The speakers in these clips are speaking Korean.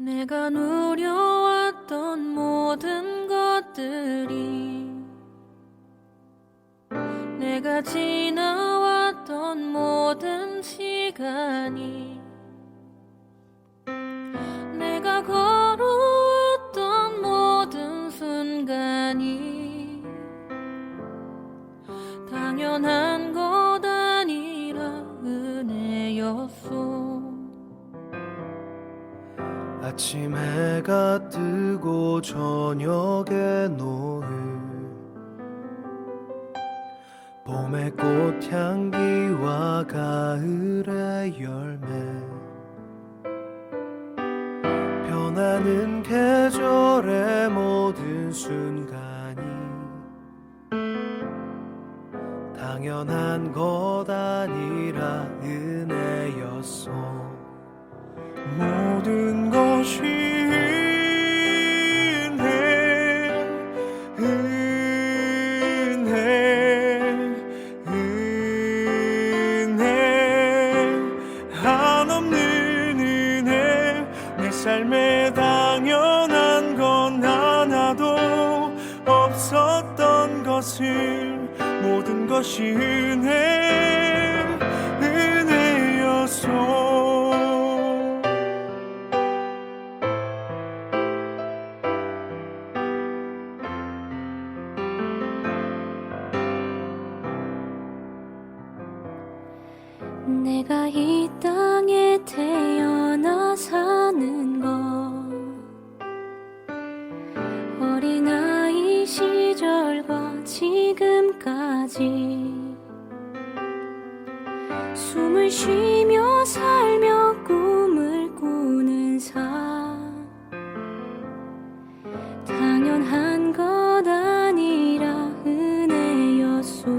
내가 누려왔던 모든 것들이, 내가 지나왔던 모든 시간이, 내가 걸어왔던 모든 순간이 당연한 것 아니라 은혜였소. 아침 해가 뜨고 저녁에 노을, 봄의 꽃향기와 가을의 열매, 변하는 계절의 모든 순간이 당연한 것 아니라 은혜였소. 모든 것이 은혜, 한없는 은혜. 내 삶에 당연한 건 하나도 없었던 것을, 모든 것이 은혜였소. 내가 이 땅에 태어나 사는 것, 어린아이 시절과 지금까지 숨을 쉬며 살며 꿈을 꾸는 삶, 당연한 것 아니라 은혜였소.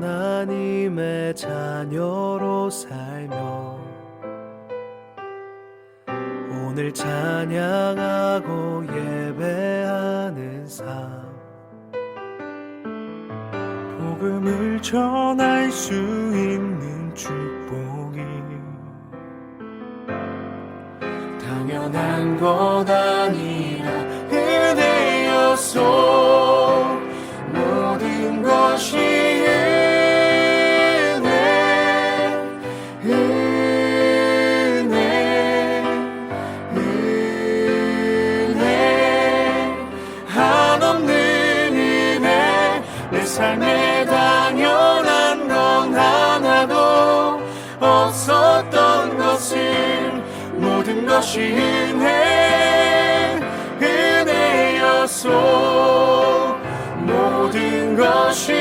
하나님의 자녀로 살며 오늘 찬양하고 예배하는 삶, 복음을 전할 수 있는 축복이 당연한 것 아니라 은혜였소. 모든 것이 한없는 은혜. 내 삶에 당연한 건 하나도 없었던 것을, 모든 것이 은혜였소. 모든 것이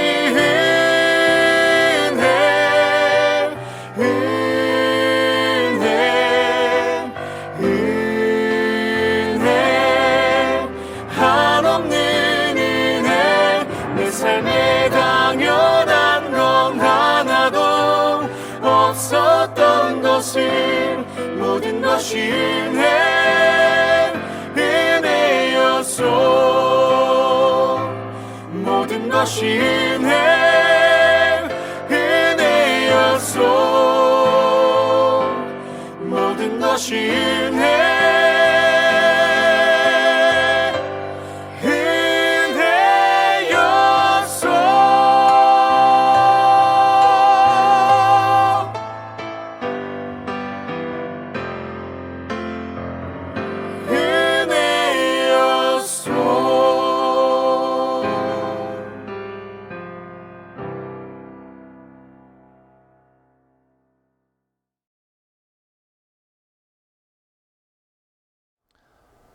한없는 은혜. 내 삶에 당연한 건 하나도 없었던 것을, 모든 것이 은혜였소. 모든 것이 은혜였소. 모든 것이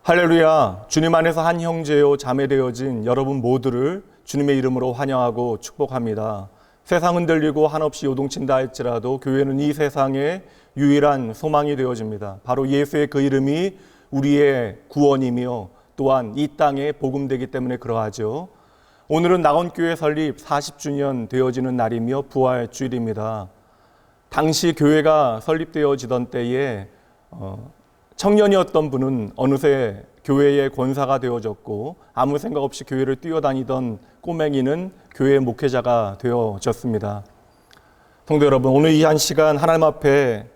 할렐루야. 주님 안에서 한 형제요 자매 되어진 여러분 모두를 주님의 이름으로 환영하고 축복합니다. 세상은 들리고 한없이 요동친다 할지라도 교회는 이 세상의 유일한 소망이 되어집니다. 바로 예수의 그 이름이 우리의 구원이며 또한 이 땅의 복음되기 때문에 그러하죠. 오늘은 낙원교회 설립 40주년 되어지는 날이며 부활주일입니다. 당시 교회가 설립되어지던 때에 청년이었던 분은 어느새 교회의 권사가 되어졌고 아무 생각 없이 교회를 뛰어다니던 꼬맹이는 교회 목회자가 되어졌습니다. 성도 여러분, 오늘 이 한 시간 하나님 앞에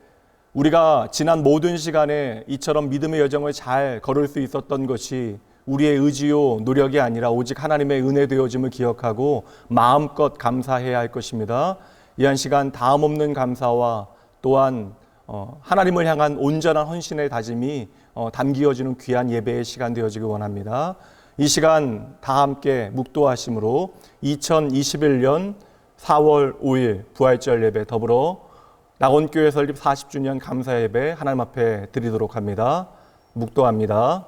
우리가 지난 모든 시간에 이처럼 믿음의 여정을 잘 걸을 수 있었던 것이 우리의 의지요 노력이 아니라 오직 하나님의 은혜 되어짐을 기억하고 마음껏 감사해야 할 것입니다. 이 한 시간 다음 없는 감사와 또한 하나님을 향한 온전한 헌신의 다짐이 담기어지는 귀한 예배의 시간 되어지기 원합니다. 이 시간 다 함께 묵도하심으로 2021년 4월 5일 부활절 예배 더불어 낙원교회 설립 40주년 감사 예배 하나님 앞에 드리도록 합니다. 묵도합니다.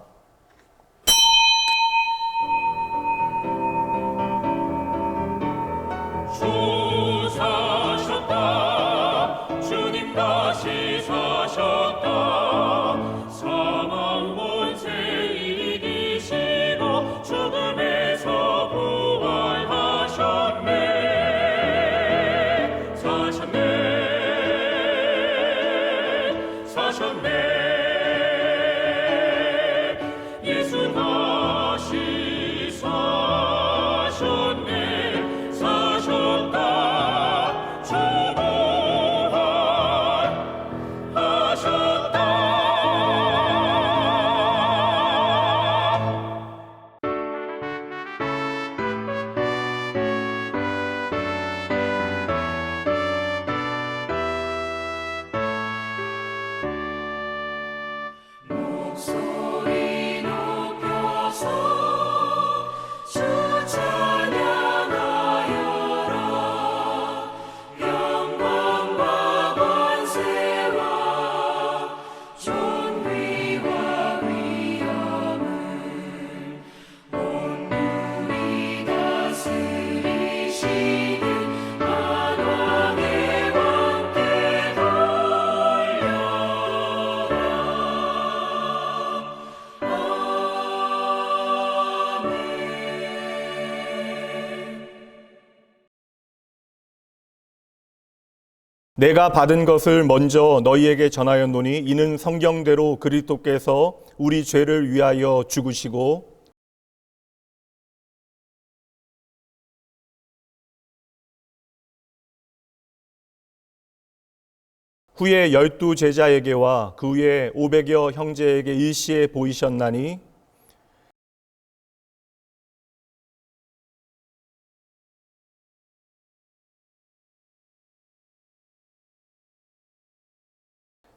주 사셨다. 주님 다시 사셨다. 사망 권세 이기시고 죽음에서 부활하셨네. 사셨네. 예수 다시 사셨네. 사셨다. 주 부활하셨다. 목소리 높여서 주 찬양하여라. 영광과 권세와 존귀와 위엄을 온누리 다스리시는 만왕의 왕께 돌려라. 내가 받은 것을 먼저 너희에게 전하였노니 이는 성경대로 그리스도께서 우리 죄를 위하여 죽으시고 후에 12 제자에게와 그 후에 500여 형제에게 일시에 보이셨나니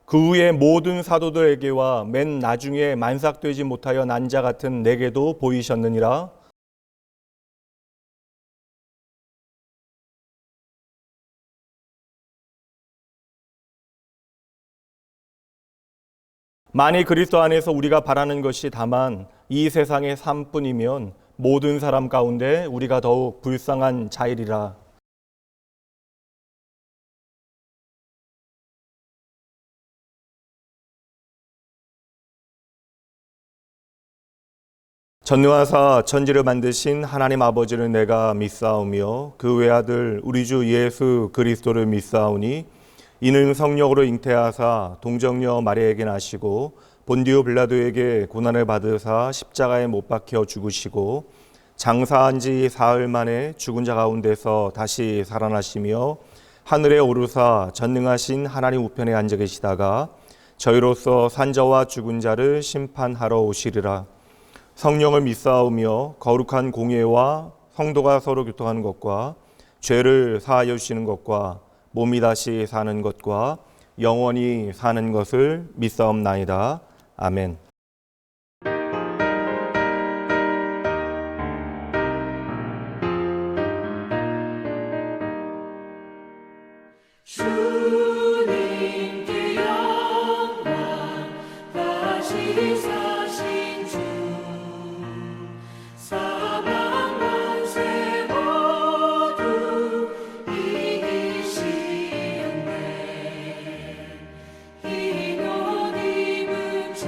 그 후에 모든 사도들에게와 맨 나중에 만삭되지 못하여 난 자 같은 내게도 보이셨느니라. 만일 그리스도 안에서 우리가 바라는 것이 다만 이 세상의 삶뿐이면 모든 사람 가운데 우리가 더욱 불쌍한 자이리라. 전능하사 천지를 만드신 하나님 아버지를 내가 믿사오며 그 외아들 우리 주 예수 그리스도를 믿사오니 이는 성령으로 잉태하사 동정녀 마리아에게 나시고 본디오 빌라도에게 고난을 받으사 십자가에 못 박혀 죽으시고 장사한 지 사흘 만에 죽은 자 가운데서 다시 살아나시며 하늘에 오르사 전능하신 하나님 우편에 앉아 계시다가 저희로서 산자와 죽은 자를 심판하러 오시리라. 성령을 믿사오며 거룩한 공예와 성도가 서로 교통하는 것과 죄를 사하여 주시는 것과 몸이 다시 사는 것과 영원히 사는 것을 믿사옵나이다. 아멘. 주님께 영광 다시 사신 주 사망 권세 모두 이기시었네. 흰 옷 입은 자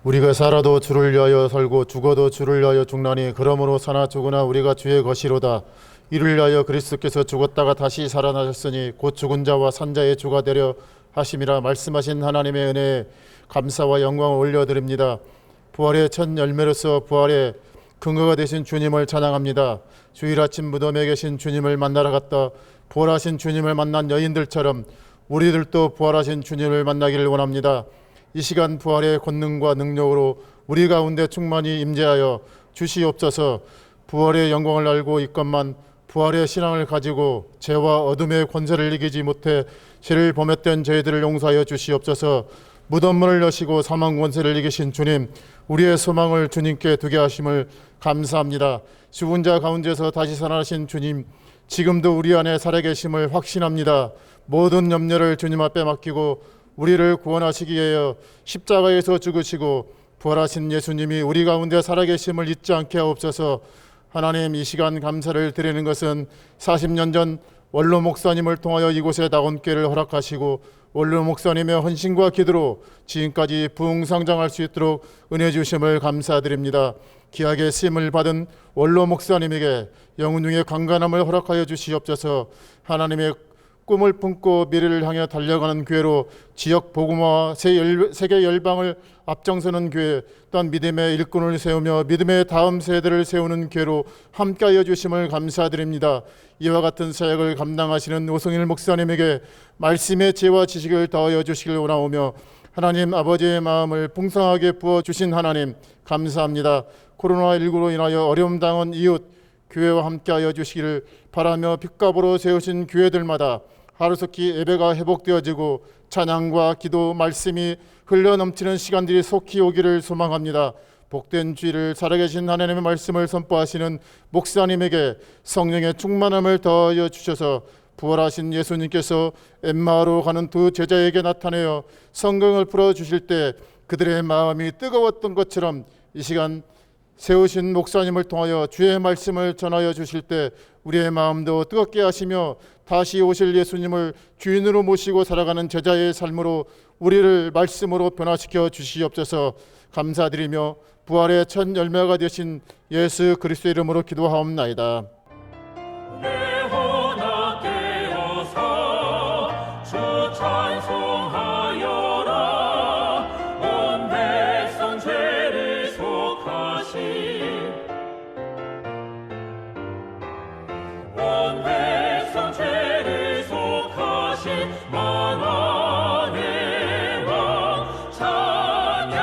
우리가 살아도 주를 위하여 살고 죽어도 주를 위하여 죽나니 그러므로 사나 죽으나 우리가 주의 것이로다. 이를 위하여 그리스도께서 죽었다가 다시 살아나셨으니 곧 죽은 자와 산 자의 주가 되려 하심이라. 말씀하신 하나님의 은혜에 감사와 영광을 올려드립니다. 부활의 첫 열매로서 부활의 근거가 되신 주님을 찬양합니다. 주일 아침 무덤에 계신 주님을 만나러 갔다 부활하신 주님을 만난 여인들처럼 우리들도 부활하신 주님을 만나기를 원합니다. 이 시간 부활의 권능과 능력으로 우리 가운데 충만히 임재하여 주시옵소서. 부활의 영광을 알고 있건만 부활의 신앙을 가지고 죄와 어둠의 권세를 이기지 못해 죄를 범했던 저희들을 용서하여 주시옵소서. 무덤문을 여시고 사망 권세를 이기신 주님, 우리의 소망을 주님께 두게 하심을 감사합니다. 죽은 자 가운데서 다시 살아나신 주님, 지금도 우리 안에 살아계심을 확신합니다. 모든 염려를 주님 앞에 맡기고 우리를 구원하시기 위하여 십자가에서 죽으시고 부활하신 예수님이 우리 가운데 살아계심을 잊지 않게 하옵소서. 하나님, 이 시간 감사를 드리는 것은 40년 전 원로 목사님을 통하여 이곳에 낙원교회를 허락하시고 원로 목사님의 헌신과 기도로 지금까지 부흥성장할 수 있도록 은혜 주심을 감사드립니다. 귀하게 쓰임을 받은 원로 목사님에게 영혼 중의 강건함을 허락하여 주시옵소서. 하나님의 꿈을 품고 미래를 향해 달려가는 교회로 지역 복음화와 세계 열방을 앞장서는 교회, 또한 믿음의 일꾼을 세우며 믿음의 다음 세대를 세우는 교회로 함께하여 주심을 감사드립니다. 이와 같은 사역을 감당하시는 오성일 목사님에게 말씀의 지혜와 지식을 더하여 주시길 원하오며 하나님 아버지의 마음을 풍성하게 부어주신 하나님 감사합니다. 코로나19로 인하여 어려움 당한 이웃 교회와 함께하여 주시기를 바라며 핏값으로 세우신 교회들마다 하루속히 예배가 회복되어지고 찬양과 기도 말씀이 흘러넘치는 시간들이 속히 오기를 소망합니다. 복된 주일을 살아계신 하나님의 말씀을 선포하시는 목사님에게 성령의 충만함을 더하여 주셔서 부활하신 예수님께서 엠마오로 가는 두 제자에게 나타내어 성경을 풀어주실 때 그들의 마음이 뜨거웠던 것처럼 이 시간 세우신 목사님을 통하여 주의 말씀을 전하여 주실 때 우리의 마음도 뜨겁게 하시며 다시 오실 예수님을 주인으로 모시고 살아가는 제자의 삶으로 우리를 말씀으로 변화시켜 주시옵소서. 감사드리며 부활의 첫 열매가 되신 예수 그리스도의 이름으로 기도하옵나이다. 내 혼합 깨어서 주 찬송하여라. 온 백성 죄를 속하신 온 백성 죄를 속하신 만왕의 왕 찬양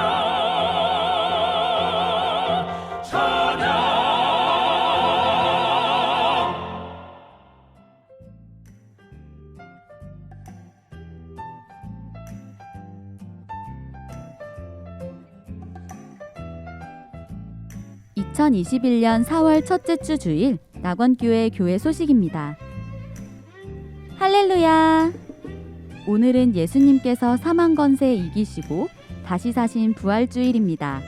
찬양. 2021년 4월 첫째 주 주일 낙원교회 교회 소식입니다. 할렐루야! 오늘은 예수님께서 사망 권세 이기시고 다시 사신 부활주일입니다.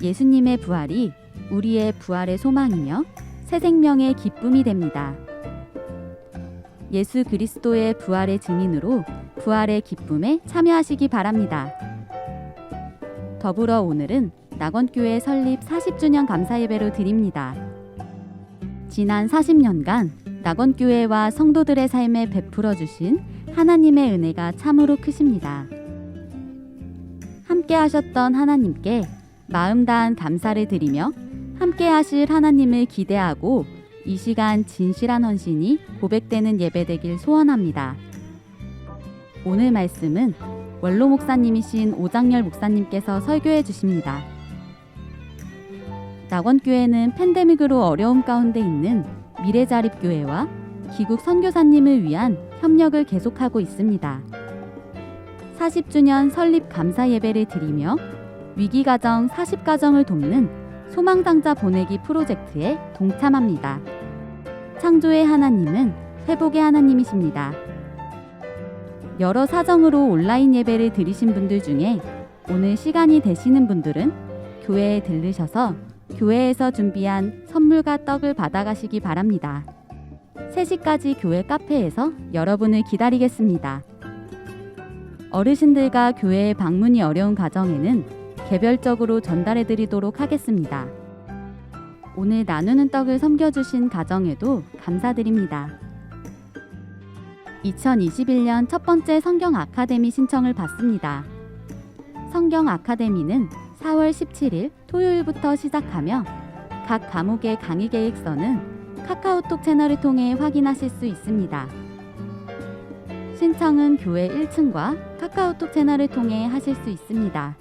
예수님의 부활이 우리의 부활의 소망이며 새 생명의 기쁨이 됩니다. 예수 그리스도의 부활의 증인으로 부활의 기쁨에 참여하시기 바랍니다. 더불어 오늘은 낙원교회 설립 40주년 감사예배로 드립니다. 지난 40년간 낙원교회와 성도들의 삶에 베풀어 주신 하나님의 은혜가 참으로 크십니다. 함께 하셨던 하나님께 마음 다한 감사를 드리며 함께 하실 하나님을 기대하고 이 시간 진실한 헌신이 고백되는 예배되길 소원합니다. 오늘 말씀은 원로 목사님이신 오장열 목사님께서 설교해 주십니다. 낙원교회는 팬데믹으로 어려움 가운데 있는 미래자립교회와 기국 선교사님을 위한 협력을 계속하고 있습니다. 40주년 설립 감사 예배를 드리며 위기가정 40가정을 돕는 소망상자 보내기 프로젝트에 동참합니다. 창조의 하나님은 회복의 하나님이십니다. 여러 사정으로 온라인 예배를 드리신 분들 중에 오늘 시간이 되시는 분들은 교회에 들르셔서 교회에서 준비한 선물과 떡을 받아가시기 바랍니다. 3시까지 교회 카페에서 여러분을 기다리겠습니다. 어르신들과 교회에 방문이 어려운 가정에는 개별적으로 전달해 드리도록 하겠습니다. 오늘 나누는 떡을 섬겨주신 가정에도 감사드립니다. 2021년 첫 번째 성경 아카데미 신청을 받습니다. 성경 아카데미는 4월 17일 토요일부터 시작하며 각 과목의 강의 계획서는 카카오톡 채널을 통해 확인하실 수 있습니다. 신청은 교회 1층과 카카오톡 채널을 통해 하실 수 있습니다.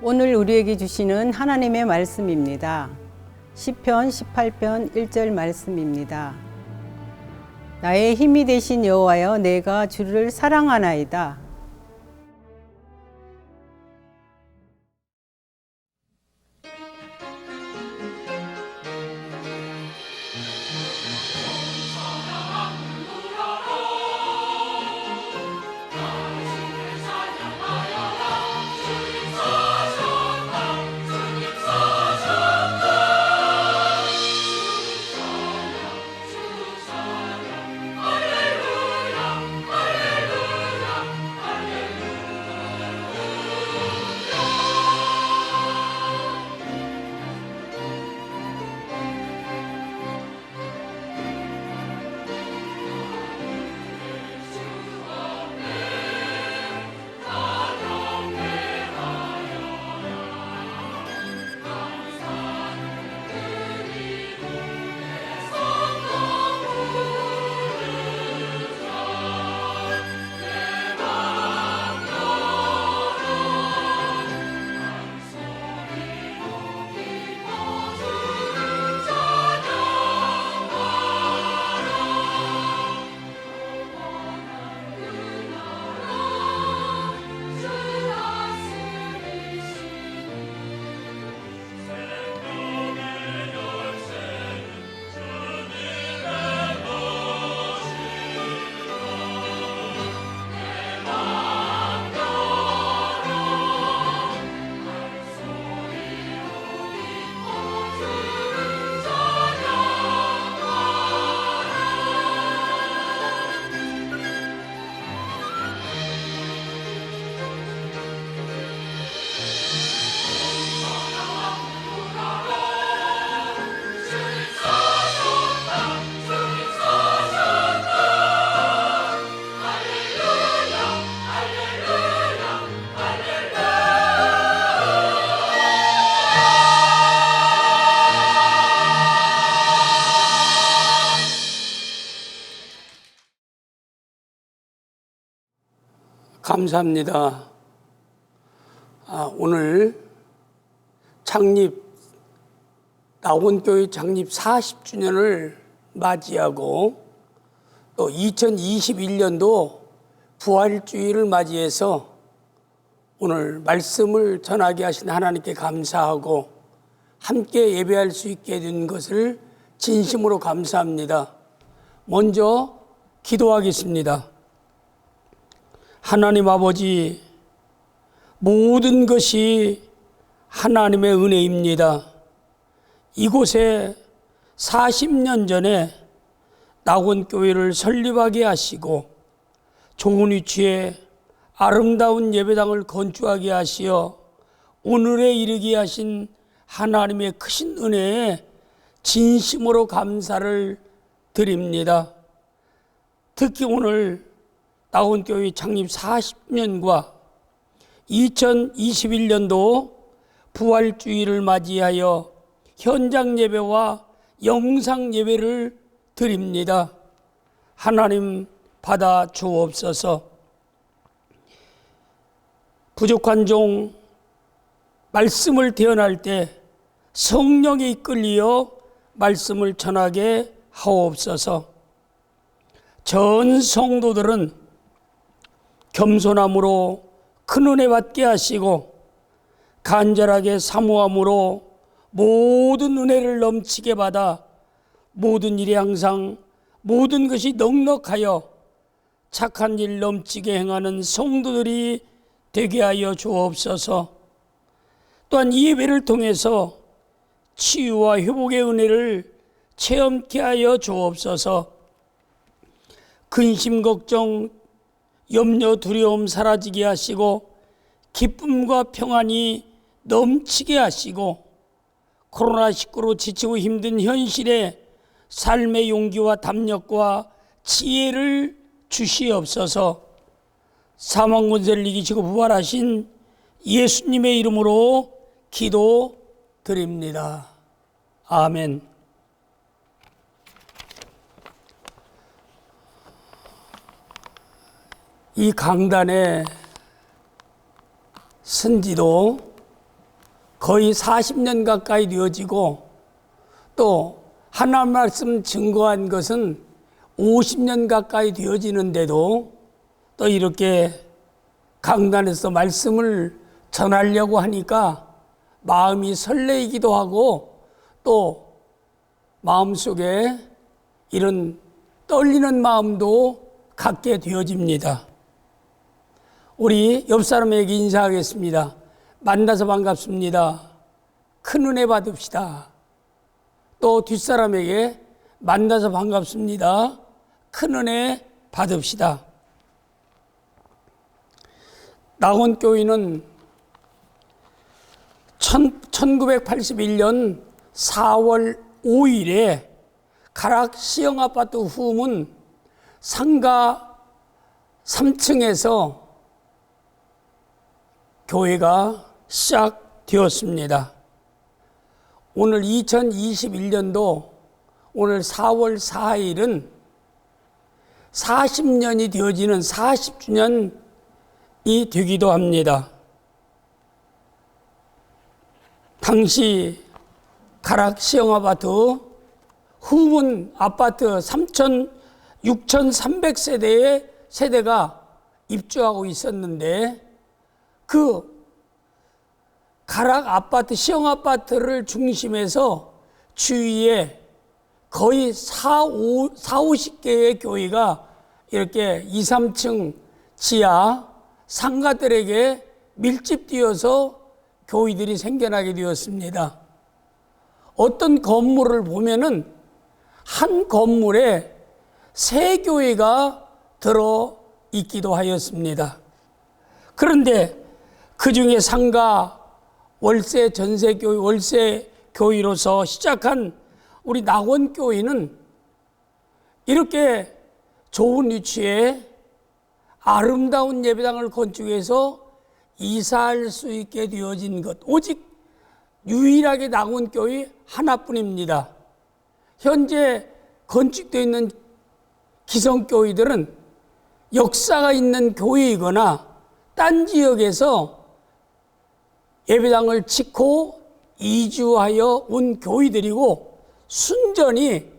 오늘 우리에게 주시는 하나님의 말씀입니다. 시편 18편 1절 말씀입니다. 나의 힘이 되신 여호와여, 내가 주를 사랑하나이다. 감사합니다. 오늘 낙원교회 창립 40주년을 맞이하고 또 2021년도 부활주의를 맞이해서 오늘 말씀을 전하게 하신 하나님께 감사하고 함께 예배할 수 있게 된 것을 진심으로 감사합니다. 먼저 기도하겠습니다. 하나님 아버지, 모든 것이 하나님의 은혜입니다. 이곳에 40년 전에 낙원교회를 설립하게 하시고 좋은 위치에 아름다운 예배당을 건축하게 하시어 오늘에 이르게 하신 하나님의 크신 은혜에 진심으로 감사를 드립니다. 특히 오늘 낙원교회 창립 40년과 2021년도 부활주의를 맞이하여 현장 예배와 영상 예배를 드립니다. 하나님 받아 주옵소서. 부족한 종 말씀을 대언할 때 성령에 이끌리어 말씀을 전하게 하옵소서. 전 성도들은 겸손함으로 큰 은혜 받게 하시고 간절하게 사모함으로 모든 은혜를 넘치게 받아 모든 일에 항상 모든 것이 넉넉하여 착한 일 넘치게 행하는 성도들이 되게 하여 주옵소서. 또한 이 예배를 통해서 치유와 회복의 은혜를 체험케 하여 주옵소서. 근심, 걱정, 염려, 두려움 사라지게 하시고 기쁨과 평안이 넘치게 하시고 코로나19로 지치고 힘든 현실에 삶의 용기와 담력과 지혜를 주시옵소서. 사망 권세를 이기시고 부활하신 예수님의 이름으로 기도드립니다. 아멘. 이 강단에 쓴지도 거의 40년 가까이 되어지고 또 하나님 말씀 증거한 것은 50년 가까이 되어지는데도 또 이렇게 강단에서 말씀을 전하려고 하니까 마음이 설레이기도 하고 또 마음속에 이런 떨리는 마음도 갖게 되어집니다. 우리 옆 사람에게 인사하겠습니다. 만나서 반갑습니다. 큰 은혜 받읍시다. 또 뒷사람에게 만나서 반갑습니다. 큰 은혜 받읍시다. 낙원교회는 1981년 4월 5일에 가락 시영아파트 후문 상가 3층에서 교회가 시작되었습니다. 오늘 2021년도 오늘 4월 4일은 40년이 되어지는 40주년이 되기도 합니다. 당시 가락 시영아파트 후문 아파트 6,300세대의 세대가 입주하고 있었는데 그 가락 아파트, 시영 아파트를 중심해서 주위에 거의 50개의 교회가 이렇게 2, 3층 지하 상가들에게 밀집되어서 교회들이 생겨나게 되었습니다. 어떤 건물을 보면은 한 건물에 3교회가 들어 있기도 하였습니다. 그런데 그 중에 상가 월세 전세교회, 월세 교회로서 시작한 우리 낙원교회는 이렇게 좋은 위치에 아름다운 예배당을 건축해서 이사할 수 있게 되어진 것, 오직 유일하게 낙원교회 하나뿐입니다. 현재 건축되어 있는 기성교회들은 역사가 있는 교회이거나 딴 지역에서 예배당을 짓고 이주하여 온 교회들이고 순전히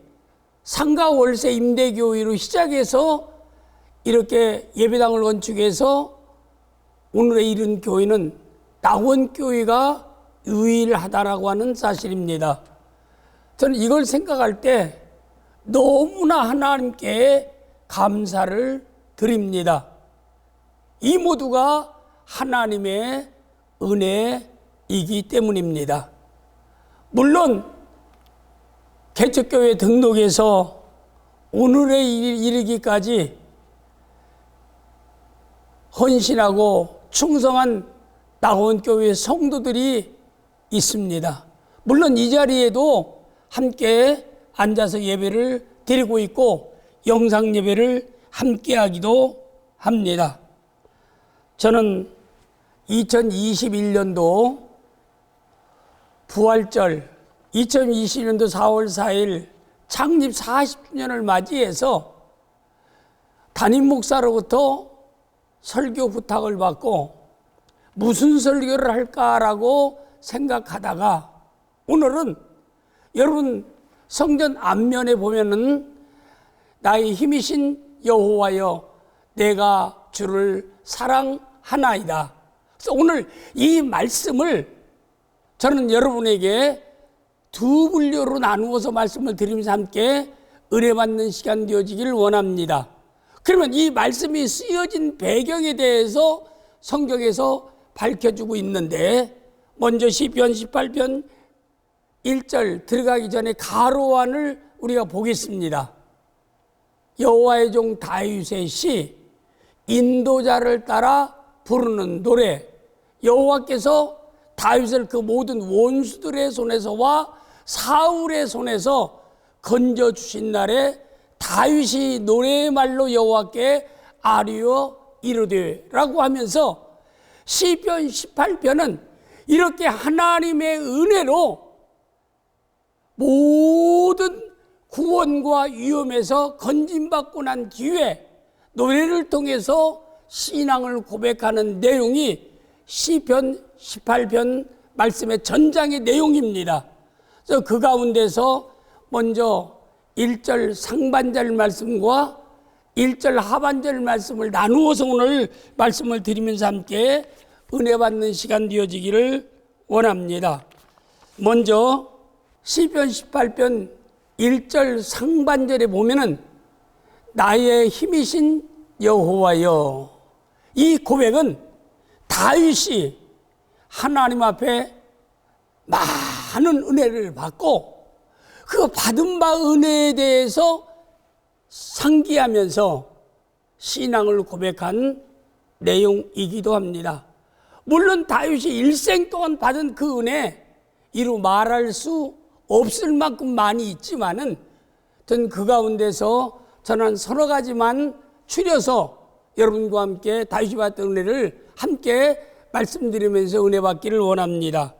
상가 월세 임대교회로 시작해서 이렇게 예배당을 건축해서 오늘에 이른 교회는 낙원교회가 유일하다라고 하는 사실입니다. 저는 이걸 생각할 때 너무나 하나님께 감사를 드립니다. 이 모두가 하나님의 은혜이기 때문입니다. 물론 개척교회 등록에서 오늘에 이르기까지 헌신하고 충성한 낙원교회 성도들이 있습니다. 물론 이 자리에도 함께 앉아서 예배를 드리고 있고 영상 예배를 함께 하기도 합니다. 저는 2021년도 부활절 2021년도 4월 4일 창립 40주년을 맞이해서 담임 목사로부터 설교 부탁을 받고 무슨 설교를 할까라고 생각하다가 오늘은 여러분 성전 앞면에 보면은 나의 힘이신 여호와여 내가 주를 사랑하나이다. 그래서 오늘 이 말씀을 저는 여러분에게 두 분류로 나누어서 말씀을 드리면서 함께 은혜받는 시간 되어지기를 원합니다. 그러면 이 말씀이 쓰여진 배경에 대해서 성경에서 밝혀주고 있는데 먼저 시편 18편 1절 들어가기 전에 가로안을 우리가 보겠습니다. 여호와의 종 다윗의 시, 인도자를 따라 부르는 노래. 여호와께서 다윗을 그 모든 원수들의 손에서와 사울의 손에서 건져주신 날에 다윗이 노래의 말로 여호와께 아뢰어 이르되 라고 하면서 시편 18편은 이렇게 하나님의 은혜로 모든 구원과 위험에서 건진받고 난 뒤에 노래를 통해서 신앙을 고백하는 내용이 시편 18편 말씀의 전장의 내용입니다. 그래서 그 가운데서 먼저 1절 상반절 말씀과 1절 하반절 말씀을 나누어서 오늘 말씀을 드리면서 함께 은혜 받는 시간 되어지기를 원합니다. 먼저 시편 18편 1절 상반절에 보면은 나의 힘이신 여호와여, 이 고백은 다윗이 하나님 앞에 많은 은혜를 받고 그 받은 바 은혜에 대해서 상기하면서 신앙을 고백한 내용이기도 합니다. 물론 다윗이 일생 동안 받은 그 은혜 이루 말할 수 없을 만큼 많이 있지만은 그 가운데서 저는 서너 가지만 추려서 여러분과 함께 다윗이 받던 은혜를 함께 말씀드리면서 은혜 받기를 원합니다.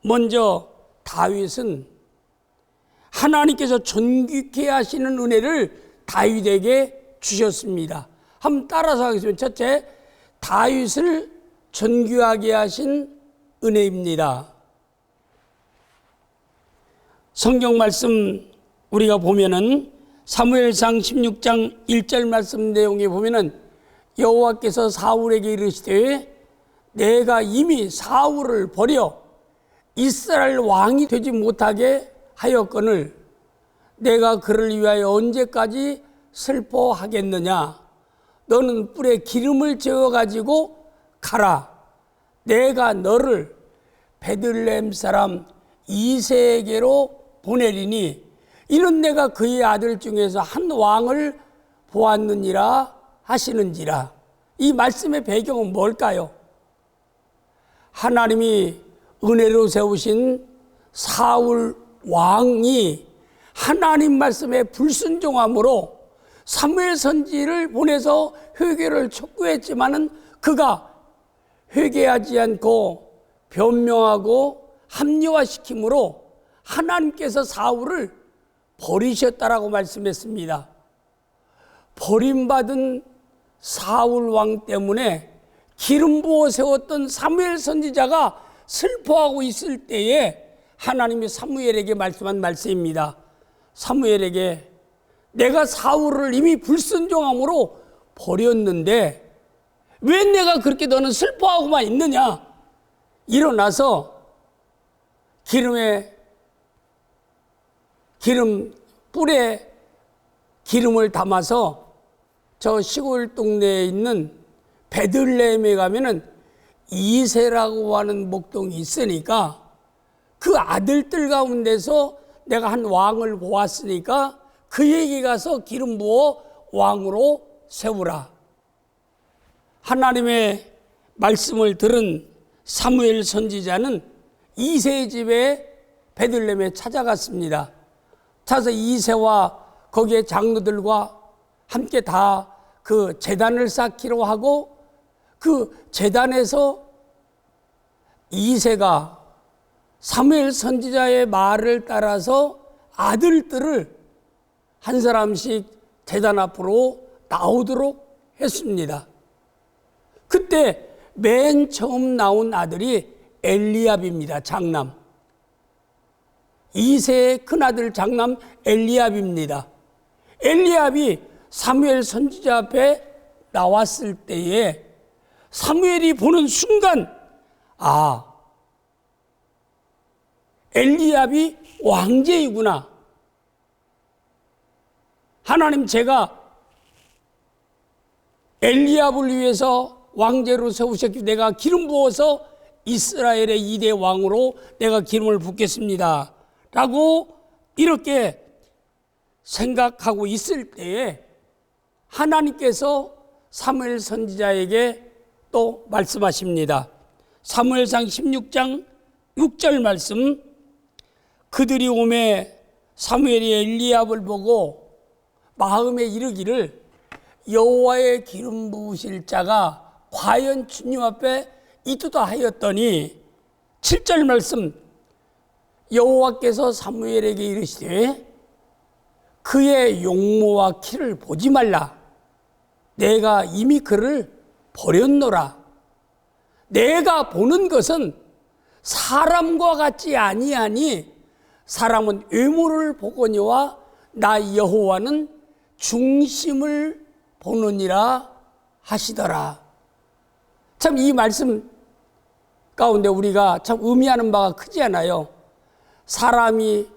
먼저 다윗은 하나님께서 존귀케 하시는 은혜를 다윗에게 주셨습니다. 한번 따라서 하겠습니다. 첫째, 다윗을 존귀하게 하신 은혜입니다. 성경 말씀 우리가 보면은 사무엘상 16장 1절 말씀 내용에 보면은 여호와께서 사울에게 이르시되 내가 이미 사울을 버려 이스라엘 왕이 되지 못하게 하였거늘 내가 그를 위하여 언제까지 슬퍼하겠느냐. 너는 뿔에 기름을 재워가지고 가라. 내가 너를 베들레헴 사람 이새에게로 보내리니 이는 내가 그의 아들 중에서 한 왕을 보았느니라 하시는지라. 이 말씀의 배경은 뭘까요? 하나님이 은혜로 세우신 사울 왕이 하나님 말씀에 불순종함으로 사무엘 선지를 보내서 회개를 촉구했지만은 그가 회개하지 않고 변명하고 합리화시킴으로 하나님께서 사울을 버리셨다라고 말씀했습니다. 버림받은 사울 왕 때문에 기름 부어 세웠던 사무엘 선지자가 슬퍼하고 있을 때에 하나님이 사무엘에게 말씀한 말씀입니다. 사무엘에게 내가 사울을 이미 불순종함으로 버렸는데 왜 내가 그렇게 너는 슬퍼하고만 있느냐. 일어나서 뿔에 기름을 담아서 저 시골 동네에 있는 베들레헴에 가면은 이새라고 하는 목동이 있으니까 그 아들들 가운데서 내가 한 왕을 보았으니까 그에게 가서 기름 부어 왕으로 세우라. 하나님의 말씀을 들은 사무엘 선지자는 이새의 집에 베들레헴에 찾아갔습니다. 찾아서 이새와 거기에 장로들과 함께 다 그 제단을 쌓기로 하고 그 제단에서 이새가 사무엘 선지자의 말을 따라서 아들들을 한 사람씩 제단 앞으로 나오도록 했습니다. 그때 맨 처음 나온 아들이 엘리압입니다. 장남. 이새의 큰아들 장남 엘리압입니다. 엘리압이 사무엘 선지자 앞에 나왔을 때에 사무엘이 보는 순간 엘리압이 왕제이구나. 하나님 제가 엘리압을 위해서 왕제로 세우셨기 내가 기름 부어서 이스라엘의 2대 왕으로 내가 기름을 붓겠습니다 라고 이렇게 생각하고 있을 때에 하나님께서 사무엘 선지자에게 또 말씀하십니다. 사무엘상 16장 6절 말씀, 그들이 오매 사무엘이 엘리압을 보고 마음에 이르기를 여호와의 기름 부으실 자가 과연 주님 앞에 있도다 하였더니 7절 말씀, 여호와께서 사무엘에게 이르시되 그의 용모와 키를 보지 말라. 내가 이미 그를 버렸노라. 내가 보는 것은 사람과 같지 아니하니 사람은 외모를 보거니와 나 여호와는 중심을 보느니라 하시더라. 참 이 말씀 가운데 우리가 참 의미하는 바가 크지 않아요. 사람이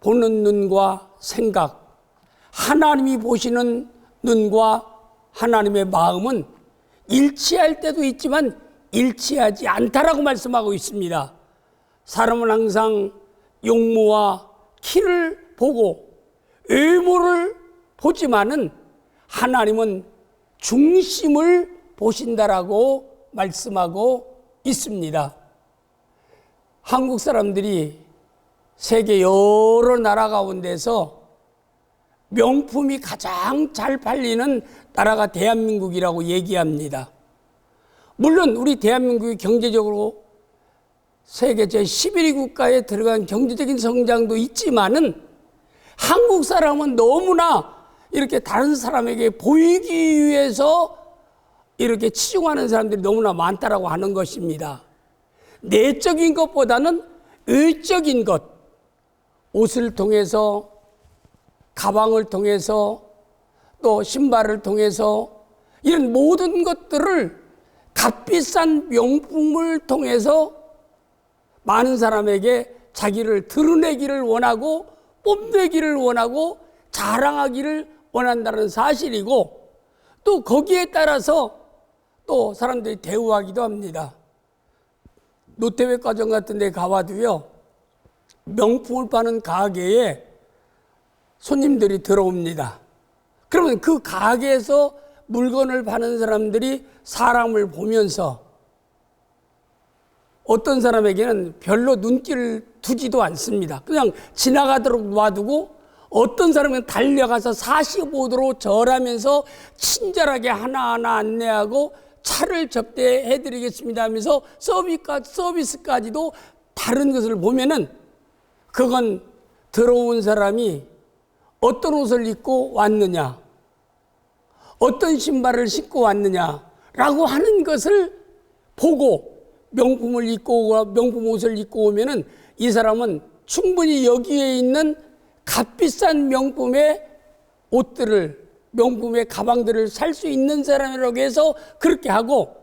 보는 눈과 생각, 하나님이 보시는 눈과 하나님의 마음은 일치할 때도 있지만 일치하지 않다라고 말씀하고 있습니다. 사람은 항상 용모와 키를 보고 외모를 보지만은 하나님은 중심을 보신다라고 말씀하고 있습니다. 한국 사람들이 세계 여러 나라 가운데서 명품이 가장 잘 팔리는 나라가 대한민국이라고 얘기합니다. 물론 우리 대한민국이 경제적으로 세계 제11위 국가에 들어간 경제적인 성장도 있지만은 한국 사람은 너무나 이렇게 다른 사람에게 보이기 위해서 이렇게 치중하는 사람들이 너무나 많다라고 하는 것입니다. 내적인 것보다는 의적인 것, 옷을 통해서, 가방을 통해서, 또 신발을 통해서 이런 모든 것들을 값비싼 명품을 통해서 많은 사람에게 자기를 드러내기를 원하고 뽐내기를 원하고 자랑하기를 원한다는 사실이고, 또 거기에 따라서 또 사람들이 대우하기도 합니다. 롯데백화점 같은 데 가봐도요, 명품을 파는 가게에 손님들이 들어옵니다. 그러면 그 가게에서 물건을 파는 사람들이 사람을 보면서 어떤 사람에게는 별로 눈길을 두지도 않습니다. 그냥 지나가도록 놔두고, 어떤 사람은 달려가서 45도로 절하면서 친절하게 하나하나 안내하고 차를 접대해드리겠습니다 하면서 서비스까지도 다른 것을 보면은 그건 들어온 사람이 어떤 옷을 입고 왔느냐, 어떤 신발을 신고 왔느냐라고 하는 것을 보고 명품을 입고 오고 명품 옷을 입고 오면은 이 사람은 충분히 여기에 있는 값비싼 명품의 옷들을, 명품의 가방들을 살 수 있는 사람이라고 해서 그렇게 하고,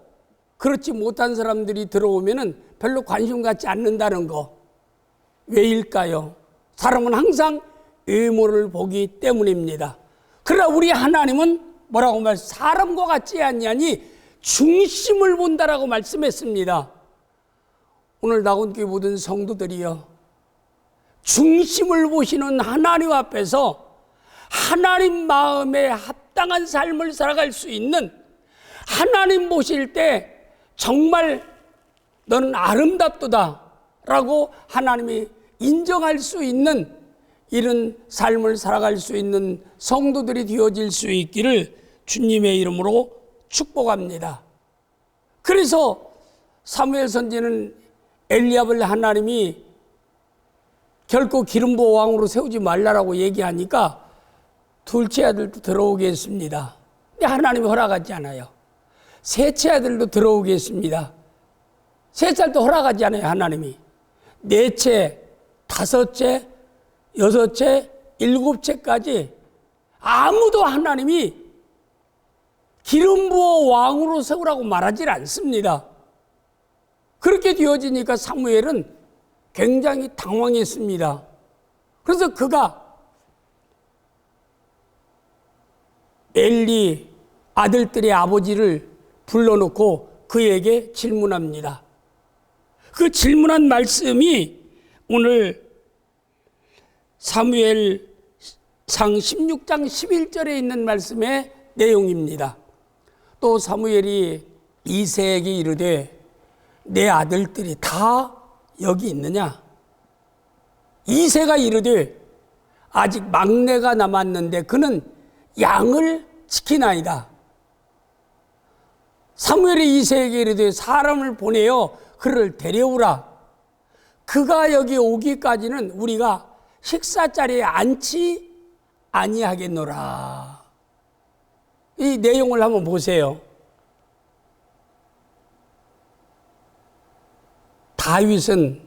그렇지 못한 사람들이 들어오면은 별로 관심 갖지 않는다는 거. 왜일까요? 사람은 항상 외모를 보기 때문입니다. 그러나 우리 하나님은 뭐라고 사람과 같지 아니하니 중심을 본다라고 말씀했습니다. 오늘 나온교회 모든 성도들이요, 중심을 보시는 하나님 앞에서 하나님 마음에 합당한 삶을 살아갈 수 있는, 하나님 보실 때 정말 너는 아름답도다 라고 하나님이 인정할 수 있는 이런 삶을 살아갈 수 있는 성도들이 되어질 수 있기를 주님의 이름으로 축복합니다. 그래서 사무엘 선지는 엘리압을 하나님이 결코 기름 부어 왕으로 세우지 말라라고 얘기하니까 둘째 아들도 들어오게 했습니다. 근데 하나님이 허락하지 않아요. 셋째 아들도 들어오게 했습니다. 셋째 아들도 허락하지 않아요, 하나님이. 넷째, 다섯째, 여섯째, 일곱째까지 아무도 하나님이 기름 부어 왕으로 세우라고 말하지 않습니다. 그렇게 되어지니까 사무엘은 굉장히 당황했습니다. 그래서 그가 엘리 아들들의 아버지를 불러놓고 그에게 질문합니다. 그 질문한 말씀이 오늘 사무엘상 16장 11절에 있는 말씀의 내용입니다. 또 사무엘이 이새에게 이르되 내 아들들이 다 여기 있느냐? 이새가 이르되 아직 막내가 남았는데 그는 양을 지키나이다. 사무엘이 이새에게 이르되 사람을 보내어 그를 데려오라. 그가 여기 오기까지는 우리가 식사 자리에 앉지 아니하겠노라. 이 내용을 한번 보세요. 다윗은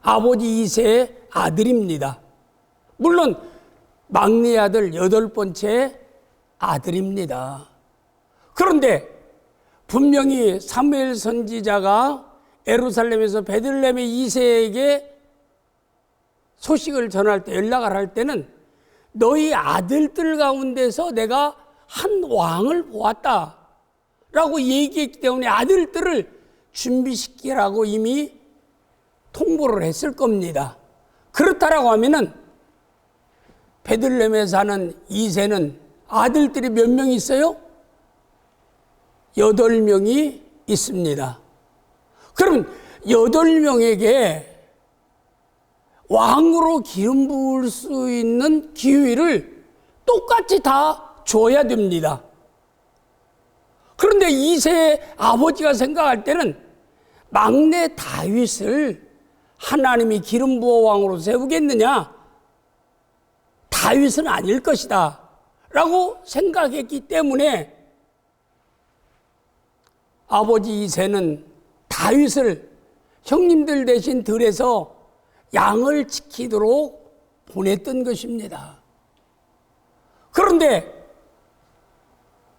아버지 이새의 아들입니다. 물론 막내 아들 8번째 아들입니다. 그런데 분명히 사무엘 선지자가 예루살렘에서 베들레헴의 이새에게 소식을 전할 때, 연락을 할 때는 너희 아들들 가운데서 내가 한 왕을 보았다 라고 얘기했기 때문에 아들들을 준비시키라고 이미 통보를 했을 겁니다. 그렇다라고 하면은 베들레헴에 사는 이새는 아들들이 몇 명 있어요? 8명이 있습니다. 그럼 8명에게 왕으로 기름 부을 수 있는 기회를 똑같이 다 줘야 됩니다. 그런데 이새의 아버지가 생각할 때는 막내 다윗을 하나님이 기름 부어 왕으로 세우겠느냐? 다윗은 아닐 것이다 라고 생각했기 때문에 아버지 이새는 다윗을 형님들 대신 들에서 양을 지키도록 보냈던 것입니다. 그런데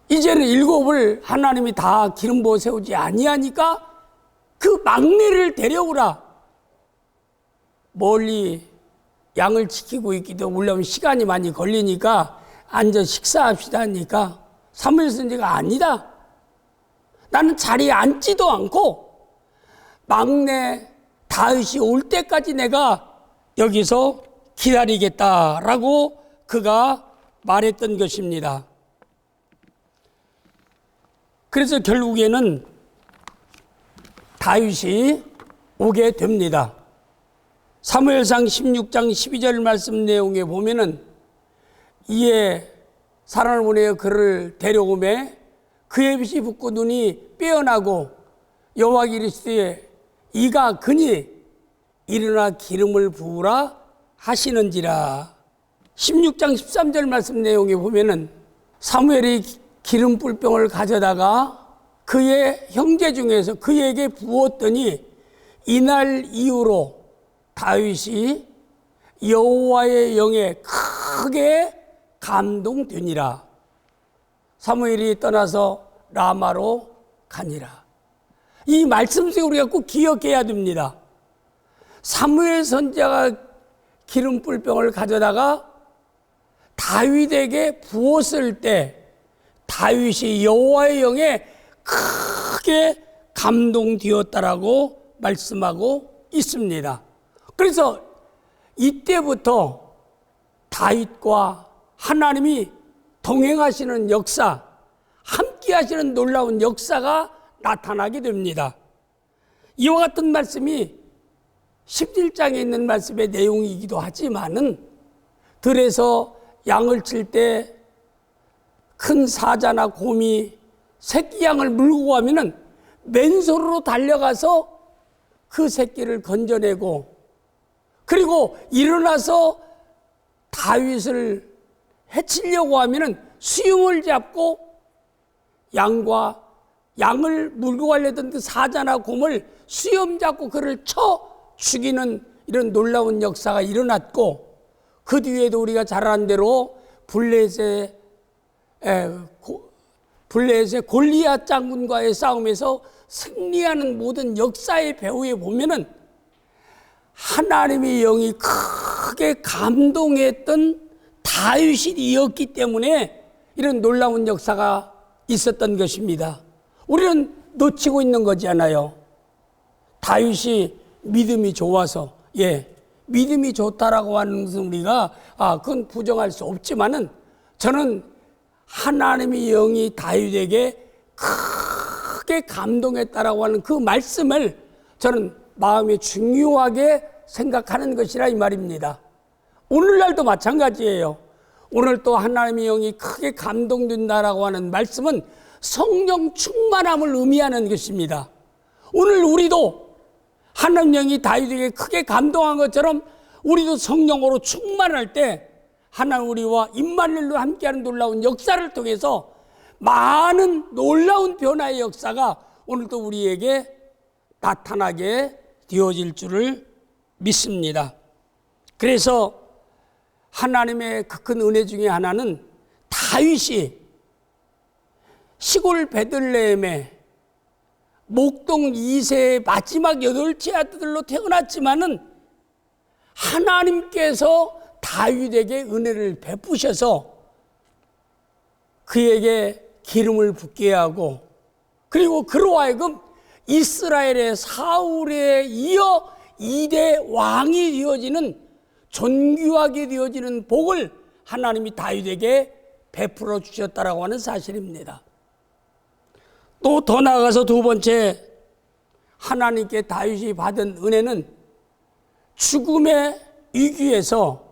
이제는 7을 하나님이 다 기름 부어 세우지 아니하니까 그 막내를 데려오라. 멀리 양을 지키고 있기도 물론 시간이 많이 걸리니까 앉아 식사합시다 하니까 사무엘 선지자가 아니다. 나는 자리에 앉지도 않고 막내 다윗이 올 때까지 내가 여기서 기다리겠다라고 그가 말했던 것입니다. 그래서 결국에는 다윗이 오게 됩니다. 사무엘상 16장 12절 말씀 내용에 보면은 이에 사람을 보내어 그를 데려오매 그의 빛이 붓고 눈이 빼어나고 여호와께 이르시되 이가 그니 일어나 기름을 부으라 하시는지라. 16장 13절 말씀 내용에 보면은 사무엘이 기름 뿔병을 가져다가 그의 형제 중에서 그에게 부었더니 이날 이후로 다윗이 여호와의 영에 크게 감동되니라. 사무엘이 떠나서 라마로 가니라. 이 말씀 속에 우리가 꼭 기억해야 됩니다. 사무엘 선지자가 기름 뿔병을 가져다가 다윗에게 부었을 때 다윗이 여호와의 영에 크게 감동되었다라고 말씀하고 있습니다. 그래서 이때부터 다윗과 하나님이 동행하시는 역사, 함께 하시는 놀라운 역사가 나타나게 됩니다. 이와 같은 말씀이 11장에 있는 말씀의 내용이기도 하지만은 들에서 양을 칠 때 큰 사자나 곰이 새끼 양을 물고 가면은 맨손으로 달려가서 그 새끼를 건져내고 그리고 일어나서 다윗을 해치려고 하면은 수염을 잡고 양을 물고 가려던 그 사자나 곰을 수염 잡고 그를 쳐 죽이는 이런 놀라운 역사가 일어났고 그 뒤에도 우리가 잘 아는 대로 블레셋의 골리앗 장군과의 싸움에서 승리하는 모든 역사의 배후에 보면은 하나님의 영이 크게 감동했던 다윗이었기 때문에 이런 놀라운 역사가 있었던 것입니다. 우리는 놓치고 있는 거잖아요. 다윗이 믿음이 좋아서, 믿음이 좋다라고 하는 것은 우리가 그건 부정할 수 없지만은, 저는 하나님의 영이 다윗에게 크게 감동했다라고 하는 그 말씀을 저는 마음에 중요하게 생각하는 것이라 이 말입니다. 오늘날도 마찬가지예요. 오늘 또 하나님의 영이 크게 감동된다라고 하는 말씀은 성령 충만함을 의미하는 것입니다. 오늘 우리도 하나님 영이 다윗에게 크게 감동한 것처럼 우리도 성령으로 충만할 때 하나님 우리와 임마누엘로 함께하는 놀라운 역사를 통해서 많은 놀라운 변화의 역사가 오늘도 우리에게 나타나게 되어질 줄을 믿습니다. 그래서 하나님의 그 큰 은혜 중에 하나는 다윗이 시골 베들레헴에 목동 2세의 마지막 8째 아들로 태어났지만은 하나님께서 다윗에게 은혜를 베푸셔서 그에게 기름을 붓게 하고, 그리고 그로 하여금 이스라엘의 사울에 이어 2대 왕이 되어지는, 존귀하게 되어지는 복을 하나님이 다윗에게 베풀어 주셨다라고 하는 사실입니다. 또 더 나아가서 두 번째, 하나님께 다윗이 받은 은혜는 죽음의 위기에서